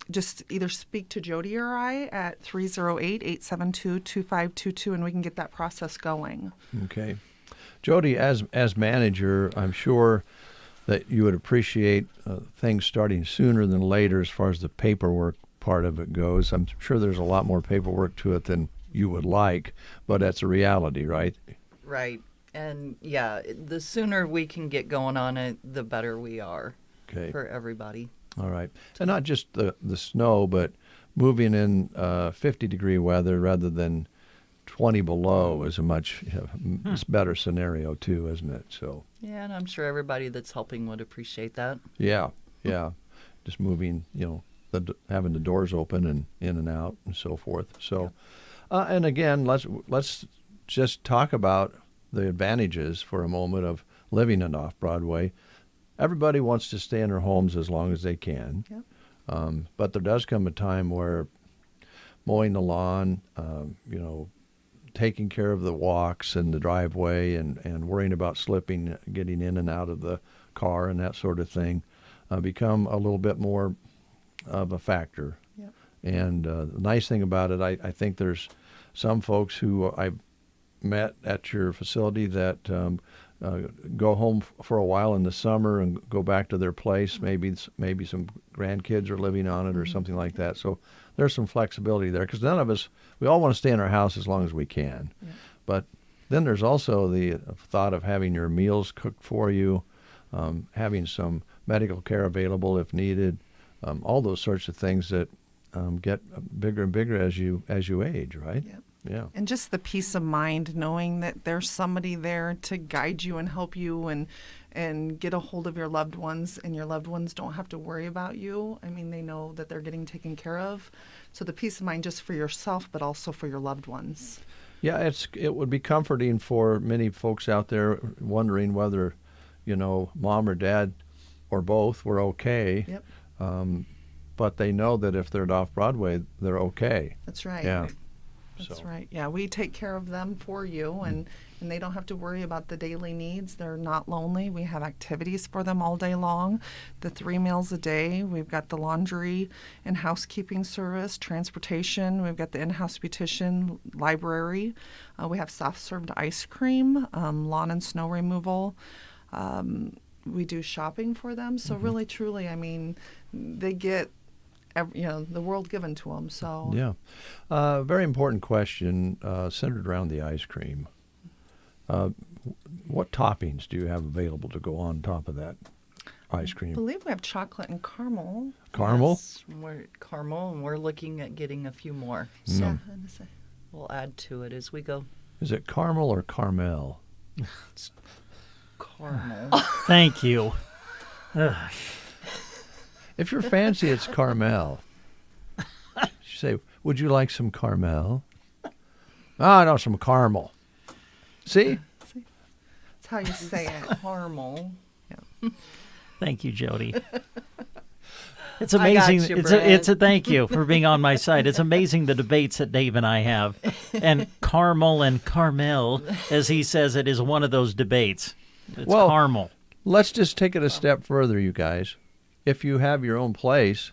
just either speak to Jody or I at 308-872-2522, and we can get that process going. Okay. Jody, as manager, I'm sure that you would appreciate things starting sooner than later as far as the paperwork part of it goes. I'm sure there's a lot more paperwork to it than you would like, but that's a reality, right? Right. And, yeah, the sooner we can get going on it, the better we are for everybody. All right. And not just the snow, but moving in 50-degree weather rather than 20 below is a much better scenario too, isn't it? So yeah, and I'm sure everybody that's helping would appreciate that. Yeah. Just moving, having the doors open and in and out and so forth. So, and again, let's just talk about the advantages for a moment of living in Off-Broadway. Everybody wants to stay in their homes as long as they can, but there does come a time where mowing the lawn, taking care of the walks and the driveway and worrying about slipping, getting in and out of the car and that sort of thing become a little bit more of a factor. Yep. And the nice thing about it, I think there's some folks who I've met at your facility that go home for a while in the summer and go back to their place. Maybe some grandkids are living on it or something like that. So there's some flexibility there because none of us, we all want to stay in our house as long as we can. Yeah. But then there's also the thought of having your meals cooked for you, having some medical care available if needed, all those sorts of things that get bigger and bigger as you age, right? Yep. Yeah. And just the peace of mind knowing that there's somebody there to guide you and help you and get a hold of your loved ones, and your loved ones don't have to worry about you. I mean, they know that they're getting taken care of. So the peace of mind just for yourself, but also for your loved ones. Yeah, it would be comforting for many folks out there wondering whether, mom or dad or both were okay. Yep. But they know that if they're at Off-Broadway, they're okay. That's right. Yeah. That's right. Yeah, we take care of them for you, and they don't have to worry about the daily needs. They're not lonely. We have activities for them all day long. The 3 meals a day. We've got the laundry and housekeeping service, transportation. We've got the in-house beautician, library. We have soft-served ice cream, lawn and snow removal. We do shopping for them. So really, truly, I mean, they get the world given to them. So yeah, very important question centered around the ice cream. What toppings do you have available to go on top of that ice cream? I believe we have chocolate and caramel. Caramel? Yes, caramel, and we're looking at getting a few more. Mm. So we'll add to it as we go. Is it caramel or caramel? It's caramel. Thank you. If you're fancy, it's caramel. You say, would you like some caramel? Oh, no, some caramel. See? That's how you say it. Caramel. Yeah. Thank you, Jody. It's amazing. It's a thank you for being on my side. It's amazing the debates that Dave and I have. And Carmel and Carmel, as he says, it is one of those debates. It's caramel. Let's just take it a step further, you guys. If you have your own place,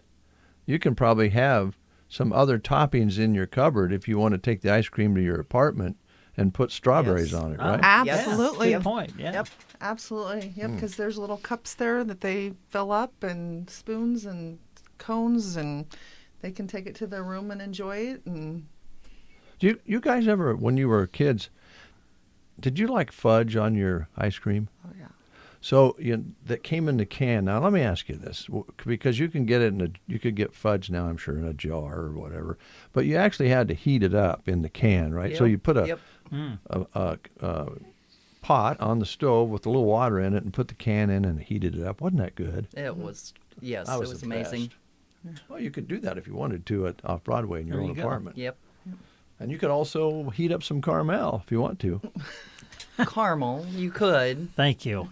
you can probably have some other toppings in your cupboard if you want to take the ice cream to your apartment and put strawberries on it, right? Absolutely. Good point. Yeah. Yep. Absolutely. Yep. Because there's little cups there that they fill up, and spoons and cones, and they can take it to their room and enjoy it. And Do you guys ever, when you were kids, did you like fudge on your ice cream? Oh yeah. So that came in the can. Now let me ask you this, because you can get it you could get fudge now, I'm sure, in a jar or whatever, but you actually had to heat it up in the can, right? Yep. So you put Yep. a pot on the stove with a little water in it and put the can in and heated it up. Wasn't that good? It was, yes, That it was the amazing. best. Well, you could do that if you wanted to at Off-Broadway in your There own you go. apartment. Yep. And you could also heat up some caramel if you want to. Caramel, you could. Thank you.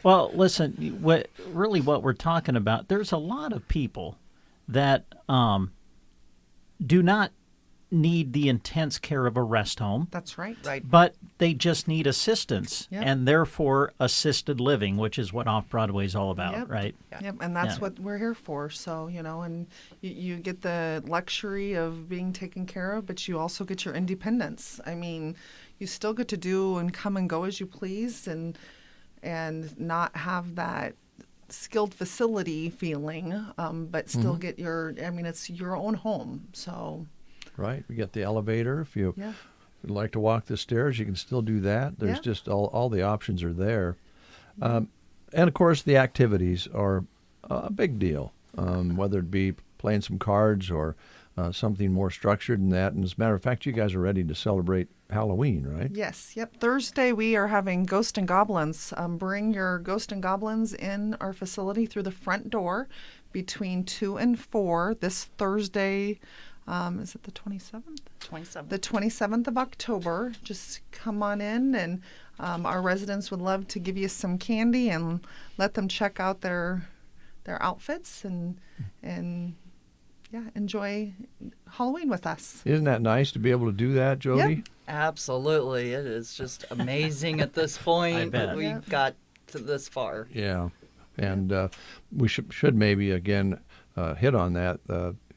Well, listen, what we're talking about, there's a lot of people that do not need the intense care of a rest home. That's right. Right. But they just need assistance, Yep. and therefore assisted living, which is what Off-Broadway is all about, Yep. right? Yep, and that's Yeah. what we're here for. So, and you get the luxury of being taken care of, but you also get your independence. I mean, you still get to do and come and go as you please, and not have that skilled facility feeling, but still get it's your own home. So, Right. We got the elevator. If you yeah. would like to walk the stairs, you can still do that. There's Yeah. just all the options are there. And, of course, the activities are a big deal, whether it be playing some cards or something more structured than that. And as a matter of fact, you guys are ready to celebrate Halloween, right? Yes, yep. Thursday we are having Ghost and Goblins. Bring your Ghost and Goblins in our facility through the front door between 2 and 4 this Thursday. Is it the 27th? 27th. The 27th of October. Just come on in, and our residents would love to give you some candy and let them check out their outfits and enjoy Halloween with us. Isn't that nice to be able to do that, Jody? Yep. Absolutely. It is just amazing at this point that we got to this far. Yeah. And we should maybe, again, hit on that.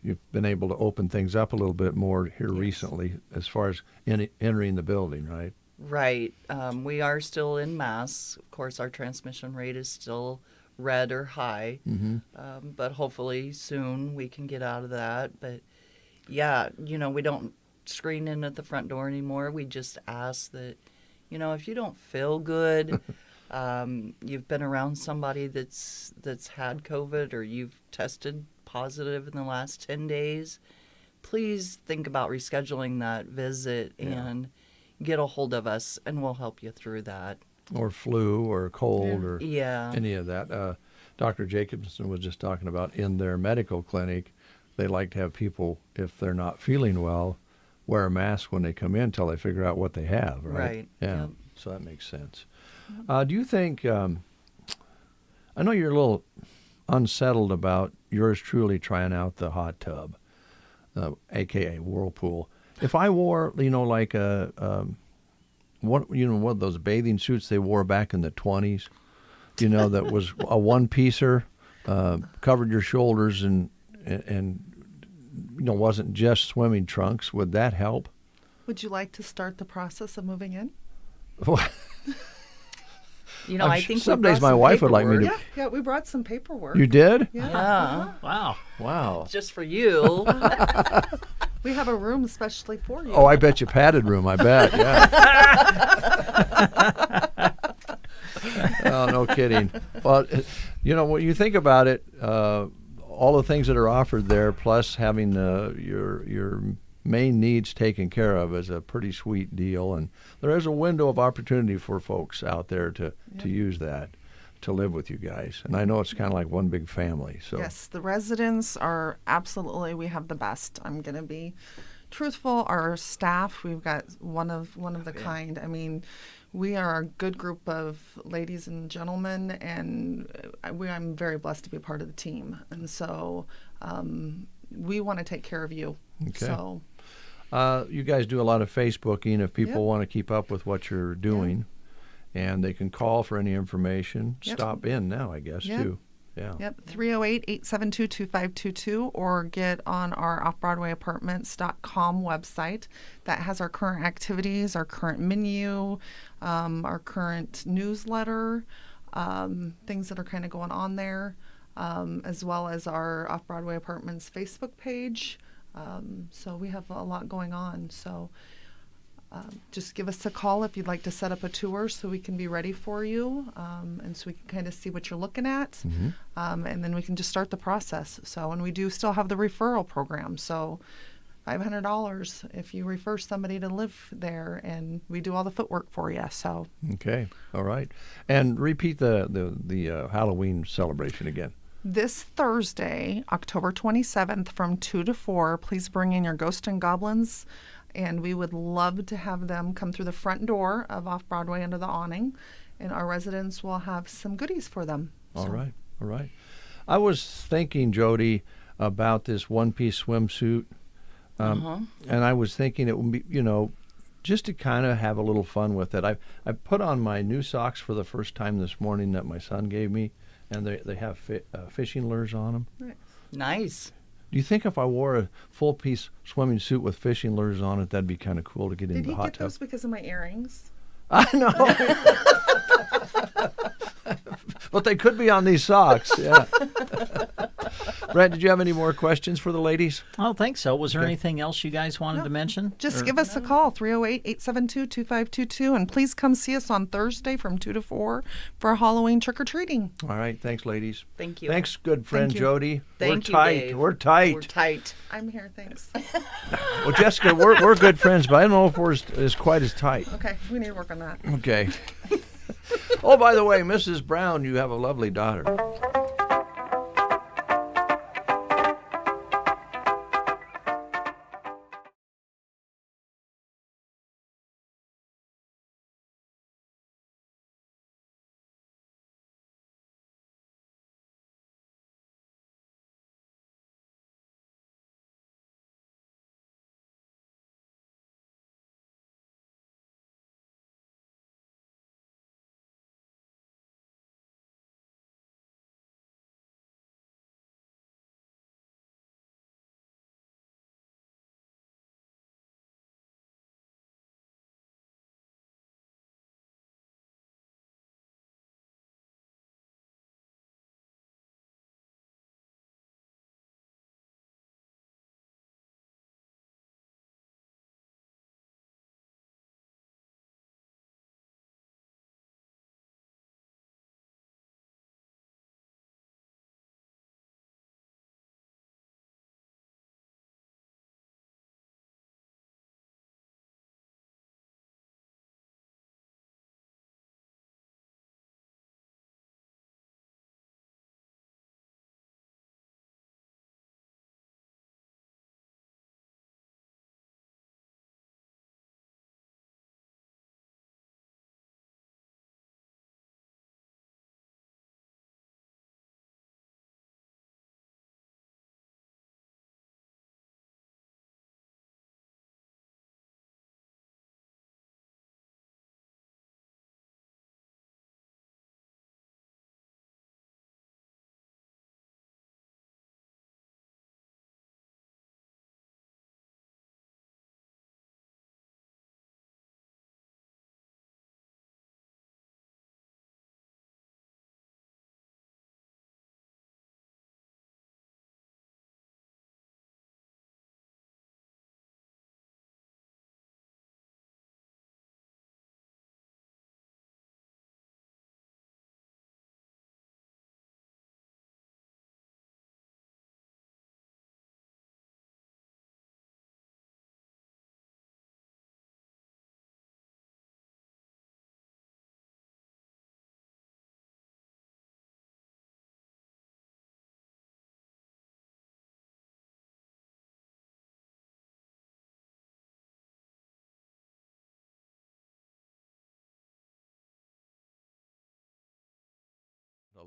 You've been able to open things up a little bit more here recently as far as entering the building, right? Right. We are still in mass. Of course, our transmission rate is still red or high. Mm-hmm. But hopefully soon we can get out of that. But yeah, we don't screen in at the front door anymore. We just ask that, if you don't feel good, you've been around somebody that's had COVID, or you've tested positive in the last 10 days, please think about rescheduling that visit and get a hold of us, and we'll help you through that. Or flu or cold or Yeah. any of that. Dr. Jacobson was just talking about in their medical clinic, they like to have people, if they're not feeling well, wear a mask when they come in until they figure out what they have, right? Right. Yeah. Yep. So that makes sense. Do you think? I know you're a little unsettled about yours truly trying out the hot tub, aka Whirlpool. If I wore, like what of those bathing suits they wore back in the 20s, that was a one-piecer, covered your shoulders and wasn't just swimming trunks, would that help? Would you like to start the process of moving in? I think some days my wife would like me to. Yeah, we brought some paperwork. You did? Yeah. Wow. Just for you. We have a room especially for you. Oh, I bet you padded room. I bet. Yeah. Oh, no kidding. Well, when you think about it, all the things that are offered there, plus having your main needs taken care of, is a pretty sweet deal. And there is a window of opportunity for folks out there to use that, to live with you guys. And I know it's kind of like one big family. So yes, the residents are absolutely, we have the best. I'm going to be truthful. Our staff, we've got one of the kind. I mean, we are a good group of ladies and gentlemen, and I'm very blessed to be a part of the team. And so we want to take care of you. Okay. So you guys do a lot of Facebooking if people want to keep up with what you're doing. And they can call for any information. Yep. Stop in now, I guess, too. Yeah. Yep, 308-872-2522, or get on our offbroadwayapartments.com website. That has our current activities, our current menu, our current newsletter, things that are kind of going on there, as well as our Off-Broadway Apartments Facebook page. So we have a lot going on. So just give us a call if you'd like to set up a tour so we can be ready for you, and so we can kind of see what you're looking at, Mm-hmm. and then we can just start the process. So, and we do still have the referral program. So $500 if you refer somebody to live there, and we do all the footwork for you. So Okay. All right. And repeat the Halloween celebration again. this Thursday, October 27th from 2 to 4, please bring in your ghosts and goblins. And we would love to have them come through the front door of Off-Broadway under the awning. And our residents will have some goodies for them. All right. I was thinking, Jody, about this one-piece swimsuit. And I was thinking it would be, just to kind of have a little fun with it. I put on my new socks for the first time this morning that my son gave me, and they have fishing lures on them. Nice. Do you think if I wore a full-piece swimming suit with fishing lures on it, that'd be kind of cool to get into the hot tub? Did he get those because of my earrings? I know. But they could be on these socks, yeah. Brent, did you have any more questions for the ladies? I don't think so. Was there anything else you guys wanted to mention? Just give us a call, 308-872-2522, and please come see us on Thursday from 2 to 4 for Halloween trick-or-treating. All right. Thanks, ladies. Thank you. Thanks, good friend Thank you. Jody. Thank you, tight. Dave. We're tight. We're tight. I'm here, thanks. Well, Jessica, we're good friends, but I don't know if we're as quite as tight. Okay, we need to work on that. Okay. Oh, by the way, Mrs. Brown, you have a lovely daughter.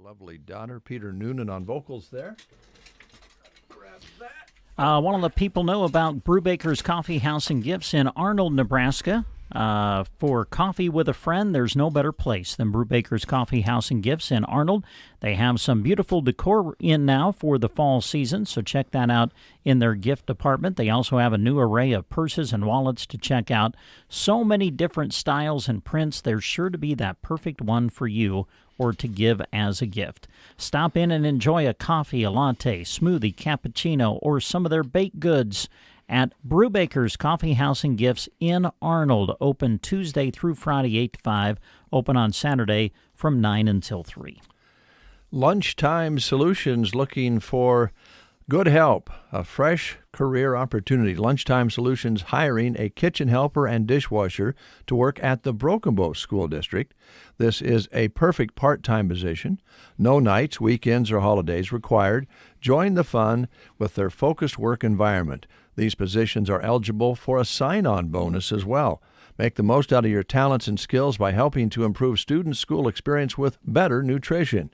lovely daughter, Peter Noonan on vocals there. One of the people know about Brubaker's Coffee House and Gifts in Arnold, Nebraska. For coffee with a friend, there's no better place than Brubaker's Coffee House and Gifts in Arnold. They have some beautiful decor in now for the fall season, so check that out in their gift department. They also have a new array of purses and wallets to check out. So many different styles and prints. There's sure to be that perfect one for you or to give as a gift. Stop in and enjoy a coffee, a latte, smoothie, cappuccino, or some of their baked goods at Brubaker's Coffee House and Gifts in Arnold. Open Tuesday through Friday, 8 to 5. Open on Saturday from 9 until 3. Lunchtime Solutions looking for good help, a fresh career opportunity. Lunchtime Solutions hiring a kitchen helper and dishwasher to work at the Broken Bow School District. This is a perfect part-time position. No nights, weekends, or holidays required. Join the fun with their focused work environment. These positions are eligible for a sign-on bonus as well. Make the most out of your talents and skills by helping to improve students' school experience with better nutrition.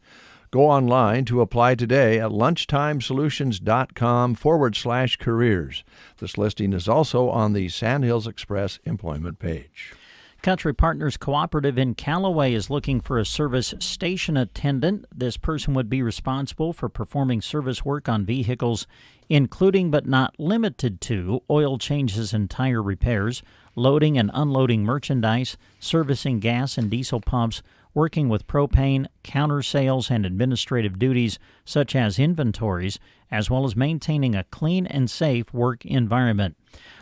Go online to apply today at lunchtimesolutions.com/careers. This listing is also on the Sandhills Express employment page. Country Partners Cooperative in Callaway is looking for a service station attendant. This person would be responsible for performing service work on vehicles, including but not limited to oil changes and tire repairs, loading and unloading merchandise, servicing gas and diesel pumps, working with propane, counter sales, and administrative duties such as inventories, as well as maintaining a clean and safe work environment.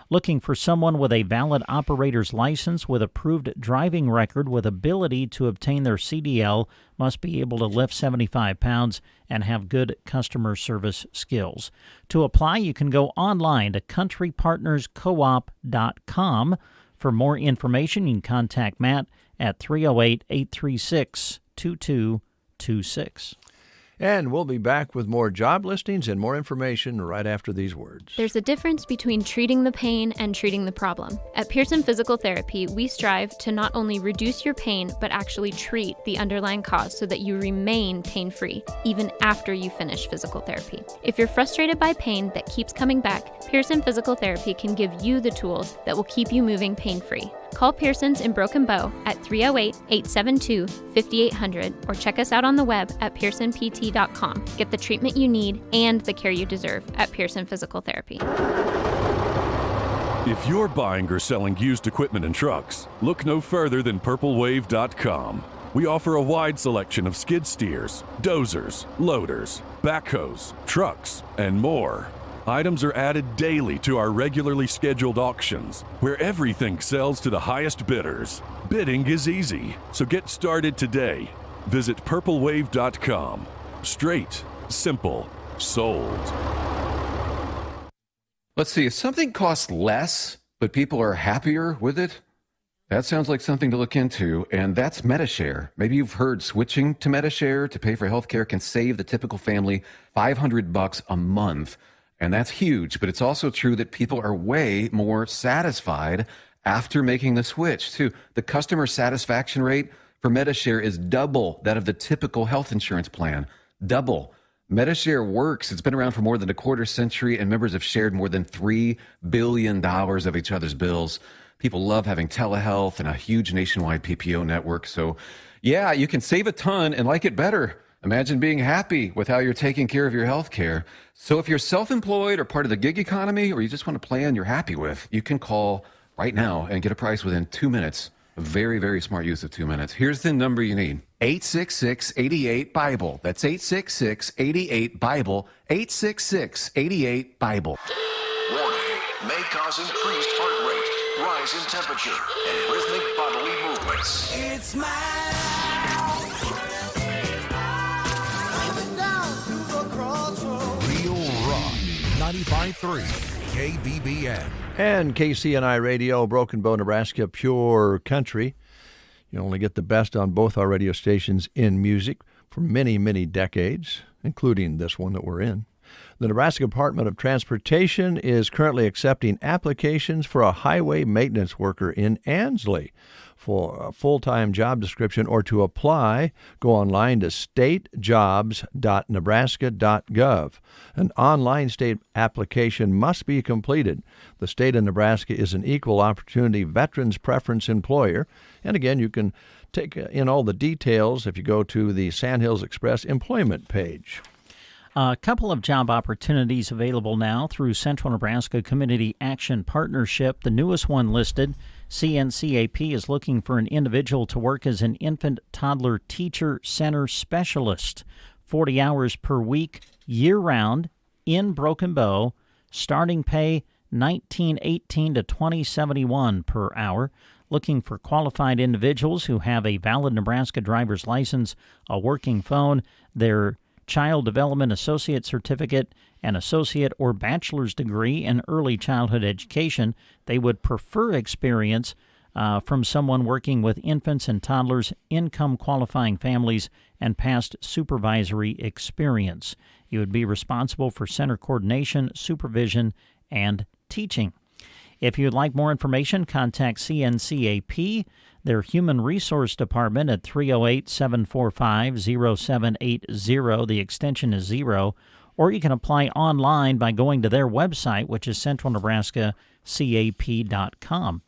Looking for someone with a valid operator's license with approved driving record with ability to obtain their CDL, must be able to lift 75 pounds, and have good customer service skills. To apply, you can go online to countrypartnerscoop.com. For more information, you can contact Matt at 308-836-2226. And we'll be back with more job listings and more information right after these words. There's a difference between treating the pain and treating the problem. At Pearson Physical Therapy, we strive to not only reduce your pain, but actually treat the underlying cause so that you remain pain-free, even after you finish physical therapy. If you're frustrated by pain that keeps coming back, Pearson Physical Therapy can give you the tools that will keep you moving pain-free. Call Pearson's in Broken Bow at 308-872-5800 or check us out on the web at pearsonpt.com. Get the treatment you need and the care you deserve at Pearson Physical Therapy. If you're buying or selling used equipment and trucks, look no further than PurpleWave.com. We offer a wide selection of skid steers, dozers, loaders, backhoes, trucks, and more. Items are added daily to our regularly scheduled auctions, where everything sells to the highest bidders. Bidding is easy, so get started today. Visit PurpleWave.com. Straight, simple, sold. Let's see, if something costs less, but people are happier with it, that sounds like something to look into, and that's Medi-Share. Maybe you've heard switching to Medi-Share to pay for healthcare can save the typical family $500 a month. And that's huge, but it's also true that people are way more satisfied after making the switch, too. The customer satisfaction rate for Medi-Share is double that of the typical health insurance plan. Double. Medi-Share works. It's been around for more than a quarter century, and members have shared more than $3 billion of each other's bills. People love having telehealth and a huge nationwide PPO network. So, yeah, you can save a ton and like it better. Imagine being happy with how you're taking care of your health care. So if you're self-employed or part of the gig economy, or you just want a plan you're happy with, you can call right now and get a price within 2 minutes. A very, very smart use of 2 minutes. Here's the number you need. 866-88-BIBLE. That's 866-88-BIBLE. 866-88-BIBLE. Warning may cause increased heart rate, rise in temperature, and rhythmic bodily movements. It's my life. Real Rock 95.3 KBBN. And KCNI Radio, Broken Bow, Nebraska, pure country. You only get the best on both our radio stations in music for many, many decades, including this one that we're in. The Nebraska Department of Transportation is currently accepting applications for a highway maintenance worker in Ansley. for a full-time job description or to apply, go online to statejobs.nebraska.gov. An online state application must be completed. The state of Nebraska is an equal opportunity veterans preference employer. And again, you can take in all the details if you go to the Sandhills Express employment page. A couple of job opportunities available now through Central Nebraska Community Action Partnership. The newest one listed, CNCAP is looking for an individual to work as an infant toddler teacher center specialist. 40 hours per week, year-round, in Broken Bow. Starting pay $19.18 to $20.71 per hour. Looking for qualified individuals who have a valid Nebraska driver's license, a working phone, their Child Development Associate Certificate, an associate or bachelor's degree in early childhood education. They would prefer experience from someone working with infants and toddlers, income qualifying families, and past supervisory experience. You would be responsible for center coordination, supervision, and teaching. If you'd like more information, contact CNCAP, their Human Resource Department at 308-745-0780. The extension is 0. Or you can apply online by going to their website, which is centralnebraskacap.com.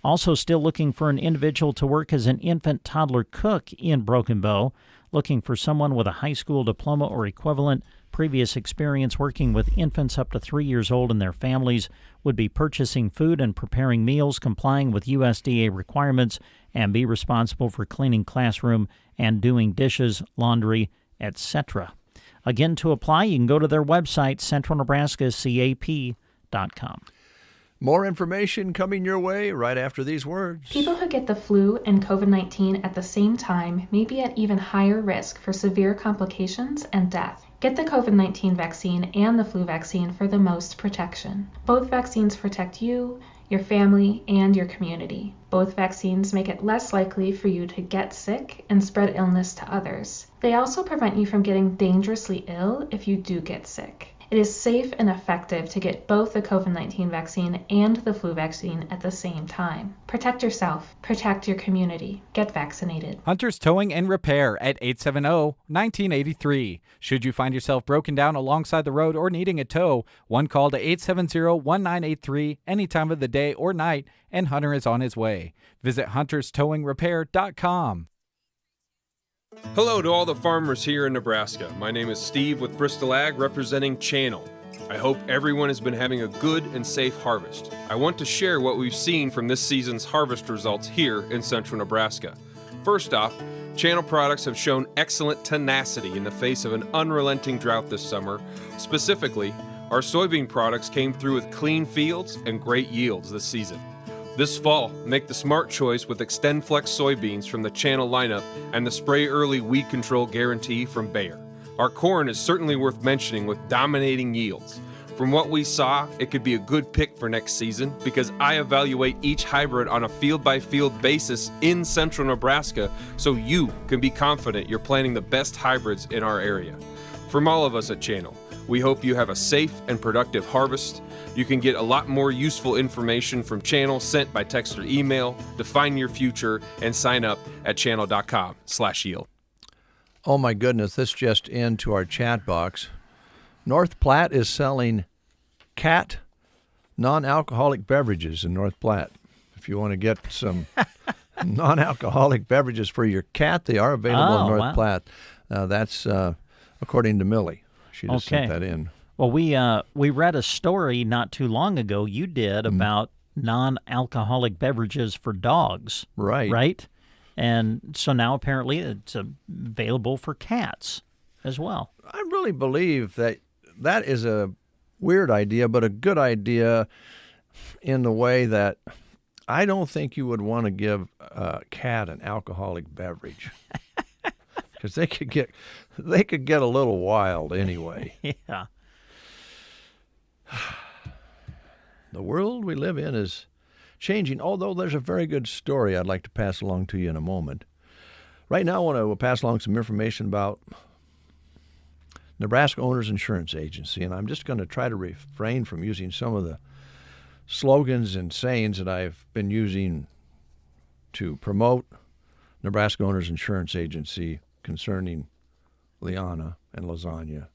Also still looking for an individual to work as an infant toddler cook in Broken Bow. Looking for someone with a high school diploma or equivalent. Previous experience working with infants up to 3 years old and their families. Would be purchasing food and preparing meals, complying with USDA requirements, and be responsible for cleaning classroom and doing dishes, laundry, etc. Again, to apply, you can go to their website, centralnebraskacap.com. More information coming your way right after these words. People who get the flu and COVID-19 at the same time may be at even higher risk for severe complications and death. Get the COVID-19 vaccine and the flu vaccine for the most protection. Both vaccines protect you, your family, and your community. Both vaccines make it less likely for you to get sick and spread illness to others. They also prevent you from getting dangerously ill if you do get sick. It is safe and effective to get both the COVID-19 vaccine and the flu vaccine at the same time. Protect yourself. Protect your community. Get vaccinated. Hunters Towing and Repair at 870-1983. Should you find yourself broken down alongside the road or needing a tow, one call to 870-1983 any time of the day or night, and Hunter is on his way. Visit hunterstowingrepair.com. Hello to all the farmers here in Nebraska. My name is Steve with Bristol Ag, representing Channel. I hope everyone has been having a good and safe harvest. I want to share what we've seen from this season's harvest results here in central Nebraska. First off, Channel products have shown excellent tenacity in the face of an unrelenting drought this summer. Specifically, our soybean products came through with clean fields and great yields this season. This fall, make the smart choice with XtendFlex soybeans from the Channel lineup and the Spray Early Weed Control Guarantee from Bayer. Our corn is certainly worth mentioning with dominating yields. From what we saw, it could be a good pick for next season because I evaluate each hybrid on a field-by-field basis in central Nebraska so you can be confident you're planting the best hybrids in our area. From all of us at Channel, we hope you have a safe and productive harvest. You can get a lot more useful information from Channel sent by text or email. Define your future and sign up at channel.com/yield. Oh my goodness, this just into our chat box. North Platte is selling cat non-alcoholic beverages in North Platte. If you want to get some non-alcoholic beverages for your cat, they are available in North Platte. That's according to Millie. She just sent that in. Well, we read a story not too long ago you did about non-alcoholic beverages for dogs. Right. Right? And so now apparently it's available for cats as well. I really believe that is a weird idea, but a good idea in the way that I don't think you would want to give a cat an alcoholic beverage. Because they could get a little wild anyway. Yeah. The world we live in is changing, although there's a very good story I'd like to pass along to you in a moment. Right now I want to pass along some information about Nebraska Owners Insurance Agency, and I'm just going to try to refrain from using some of the slogans and sayings that I've been using to promote Nebraska Owners Insurance Agency concerning Liana and Lasagna.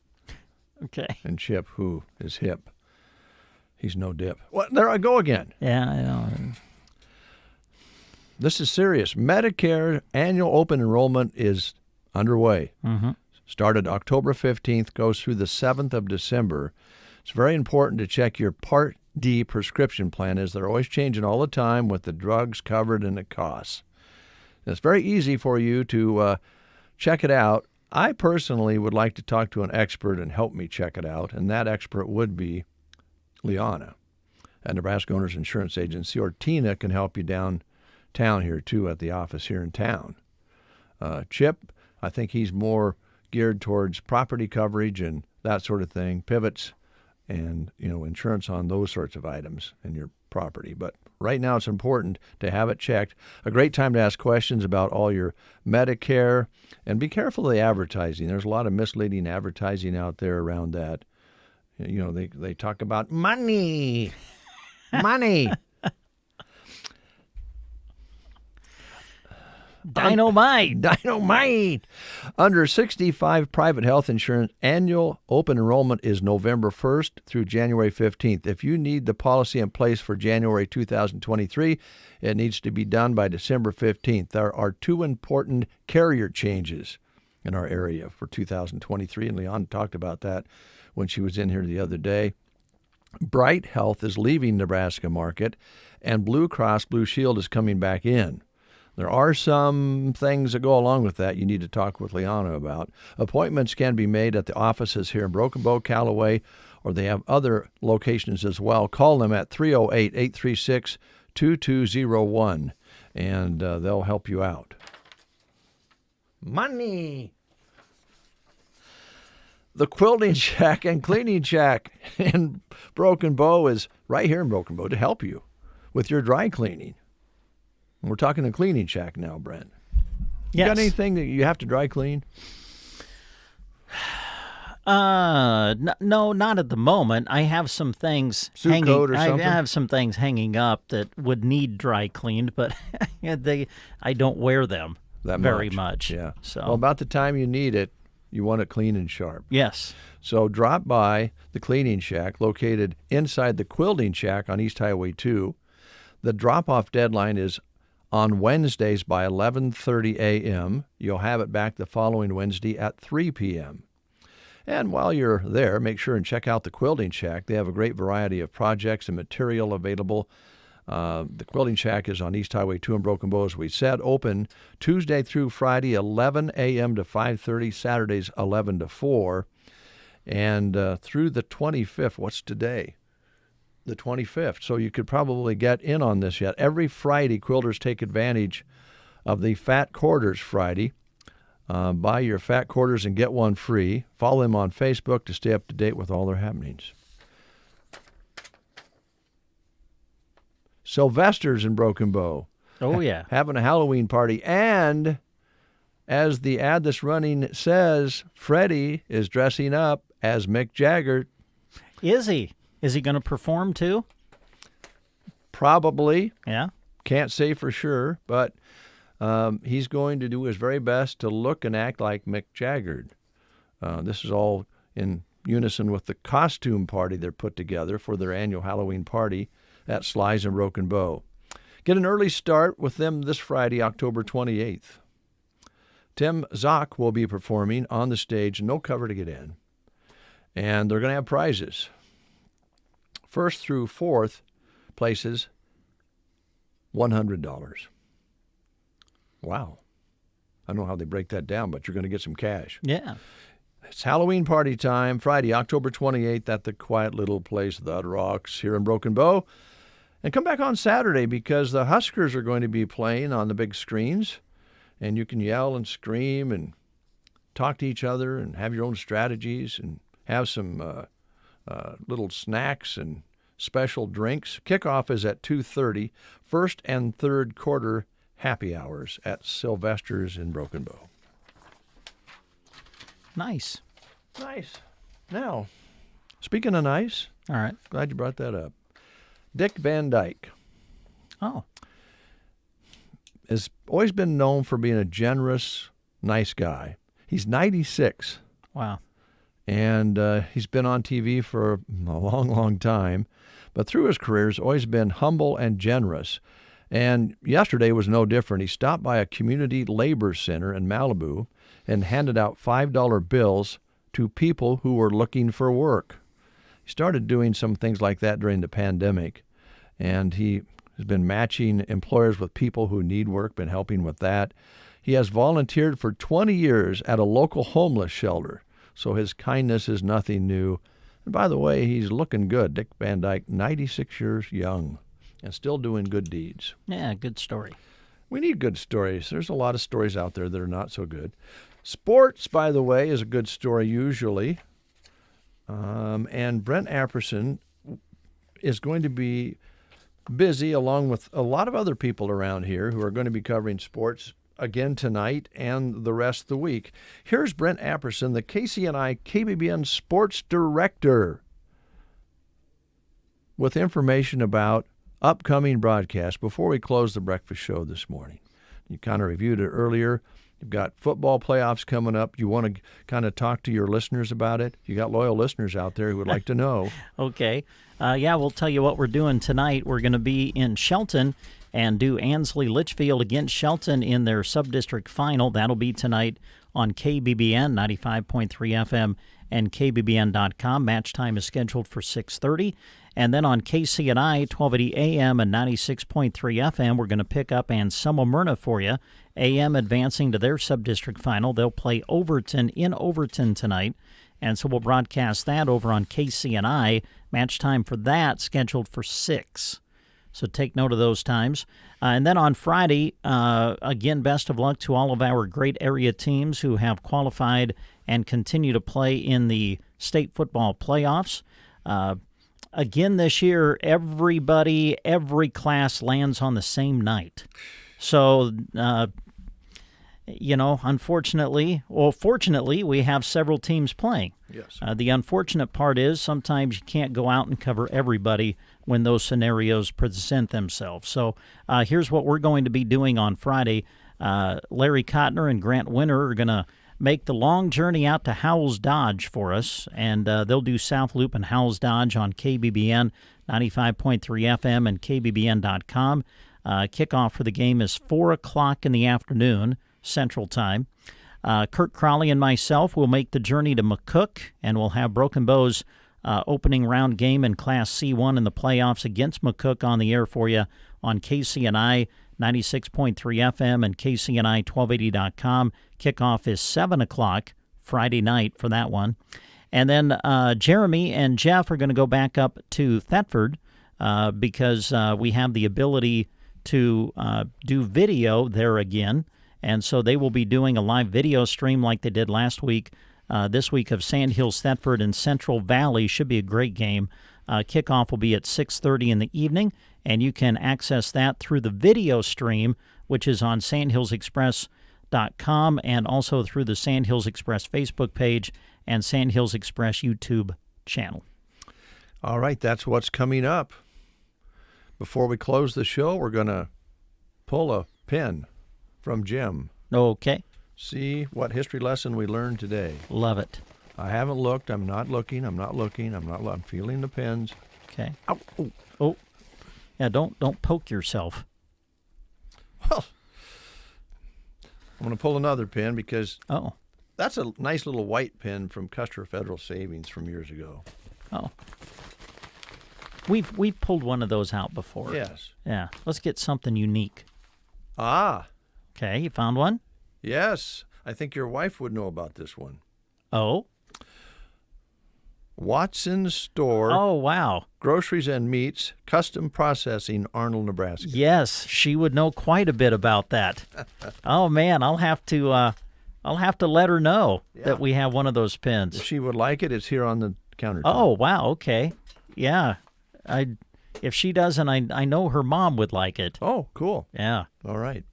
Okay. And Chip, who is hip. He's no dip. Well, there I go again. Yeah, I know. This is serious. Medicare annual open enrollment is underway. Mm-hmm. Started October 15th, goes through the 7th of December. It's very important to check your Part D prescription plan, as they're always changing all the time with the drugs covered and the costs. And it's very easy for you to check it out. I personally would like to talk to an expert and help me check it out, and that expert would be Liana at Nebraska Owners Insurance Agency, or Tina can help you downtown here too at the office here in town. Chip, I think he's more geared towards property coverage and that sort of thing, pivots and, insurance on those sorts of items in your property. But right now it's important to have it checked. A great time to ask questions about all your Medicare, and be careful of the advertising. There's a lot of misleading advertising out there around that. They talk about money. Dynamite. Under 65 private health insurance, annual open enrollment is November 1st through January 15th. If you need the policy in place for January 2023, it needs to be done by December 15th. There are 2 important carrier changes in our area for 2023, and Leon talked about that when she was in here the other day. Bright Health is leaving Nebraska market, and Blue Cross Blue Shield is coming back in. There are some things that go along with that you need to talk with Liana about. Appointments can be made at the offices here in Broken Bow, Callaway, or they have other locations as well. Call them at 308-836-2201, and they'll help you out. Money! The Quilting Shack and Cleaning Shack in Broken Bow is right here in Broken Bow to help you with your dry cleaning. We're talking the Cleaning Shack now, Brent. You got anything that you have to dry clean? No, not at the moment. I have some things Suit coat or something? I have some things hanging up that would need dry cleaned, but I don't wear them very much. Yeah. So well, about the time you need it, you want it clean and sharp. Yes. So drop by the Cleaning Shack, located inside the Quilting Shack on East Highway 2. The drop-off deadline is on Wednesdays by 11:30 a.m. You'll have it back the following Wednesday at 3 p.m. And while you're there, make sure and check out the Quilting Shack. They have a great variety of projects and material available. The Quilting Shack is on East Highway 2 in Broken Bow, as we said, open Tuesday through Friday, 11 a.m. to 5:30, Saturdays 11 to 4. And through the 25th, what's today? The 25th. So you could probably get in on this yet. Every Friday, quilters take advantage of the Fat Quarters Friday. Buy your Fat Quarters and get one free. Follow them on Facebook to stay up to date with all their happenings. Sylvester's in Broken Bow. Oh, yeah. Having a Halloween party. And as the ad that's running says, Freddie is dressing up as Mick Jagger. Is he? Is he going to perform too? Probably. Yeah. Can't say for sure, but he's going to do his very best to look and act like Mick Jagger. This is all in unison with the costume party they're put together for their annual Halloween party at Sly's and Broken Bow. Get an early start with them this Friday, October 28th. Tim Zock will be performing on the stage, no cover to get in. And they're going to have prizes. First through fourth places, $100. Wow. I don't know how they break that down, but you're going to get some cash. Yeah. It's Halloween party time, Friday, October 28th at the quiet little place, The Rocks, here in Broken Bow. And come back on Saturday because the Huskers are going to be playing on the big screens. And you can yell and scream and talk to each other and have your own strategies and have some little snacks and special drinks. Kickoff is at 2:30. First and third quarter happy hours at Sylvester's in Broken Bow. Nice. Nice. Now, speaking of nice, all right, glad you brought that up. Dick Van Dyke. Oh. has always been known for being a generous, nice guy. He's 96. Wow. And he's been on TV for a long, long time. But through his career, he's always been humble and generous. And yesterday was no different. He stopped by a community labor center in Malibu and handed out $5 bills to people who were looking for work. He started doing some things like that during the pandemic, and he has been matching employers with people who need work, been helping with that. He has volunteered for 20 years at a local homeless shelter, so his kindness is nothing new. And by the way, he's looking good. Dick Van Dyke, 96 years young, and still doing good deeds. Yeah, good story. We need good stories. There's a lot of stories out there that are not so good. Sports, by the way, is a good story usually. And Brent Apperson is going to be busy along with a lot of other people around here who are going to be covering sports again tonight and the rest of the week. Here's Brent Apperson, the KCNI KBBN sports director, with information about upcoming broadcasts before we close the breakfast show this morning. You kind of reviewed it earlier. You've got football playoffs coming up. You want to kind of talk to your listeners about it? You got loyal listeners out there who would like to know. Okay. Yeah, we'll tell you what we're doing tonight. We're going to be in Shelton and do Ansley Litchfield against Shelton in their sub-district final. That'll be tonight on KBBN 95.3 FM and KBBN.com. Match time is scheduled for 6:30. And then on KCNI 1280 AM and 96.3 FM, we're going to pick up Anselmo Myrna for you. AM advancing to their sub-district final. They'll play Overton in Overton tonight. And so we'll broadcast that over on KCNI. Match time for that scheduled for 6. So take note of those times. And then on Friday, again, best of luck to all of our great area teams who have qualified and continue to play in the state football playoffs. Again, this year, every class lands on the same night. So, fortunately, we have several teams playing. Yes. The unfortunate part is sometimes you can't go out and cover everybody when those scenarios present themselves. So here's what we're going to be doing on Friday. Larry Cotner and Grant Winter are going to make the long journey out to Howells Dodge for us, and they'll do South Loop and Howells Dodge on KBBN 95.3 FM and KBBN.com. Kickoff for the game is 4 o'clock in the afternoon, Central Time. Kurt Crowley and myself will make the journey to McCook, and we'll have Broken Bow's opening round game in Class C1 in the playoffs against McCook on the air for you on KCNI 96.3 FM and KCNI1280.com. Kickoff is 7 o'clock Friday night for that one. And then Jeremy and Jeff are going to go back up to Thetford because we have the ability to do video there again. And so they will be doing a live video stream like they did last week. This week of Sandhills, Thetford, and Central Valley. Should be a great game. Kickoff will be at 6:30 in the evening, and you can access that through the video stream, which is on sandhillsexpress.com, and also through the Sandhills Express Facebook page and Sandhills Express YouTube channel. All right, that's what's coming up. Before we close the show, we're going to pull a pin from Jim. Okay. See what history lesson we learned today. Love it. I haven't looked. I'm not looking. I'm feeling the pins. Okay. Ow. Oh. Oh. Yeah, don't poke yourself. Well, I'm going to pull another pin because that's a nice little white pin from Custer Federal Savings from years ago. Oh. We've pulled one of those out before. Yes. Yeah. Let's get something unique. Ah. Okay, you found one? Yes. I think your wife would know about this one. Oh? Watson's Store. Oh, wow. Groceries and Meats, Custom Processing, Arnold, Nebraska. Yes, she would know quite a bit about that. Oh man, I'll have to let her know that we have one of those pins. If she would like it, it's here on the countertop. Oh, wow, okay. Yeah. If she doesn't, I know her mom would like it. Oh, cool. Yeah. All right.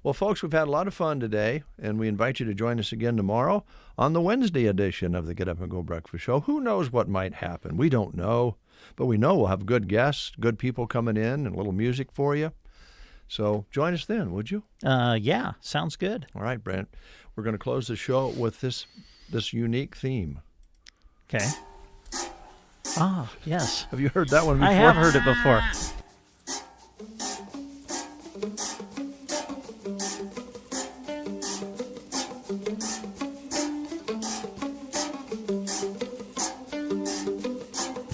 Well, folks, we've had a lot of fun today, and we invite you to join us again tomorrow on the Wednesday edition of the Get Up and Go Breakfast Show. Who knows what might happen? We don't know, but we know we'll have good guests, good people coming in, and a little music for you. So join us then, would you? Yeah, sounds good. All right, Brent. We're going to close the show with this unique theme. Okay. Ah, yes. Have you heard that one before? I have heard it before.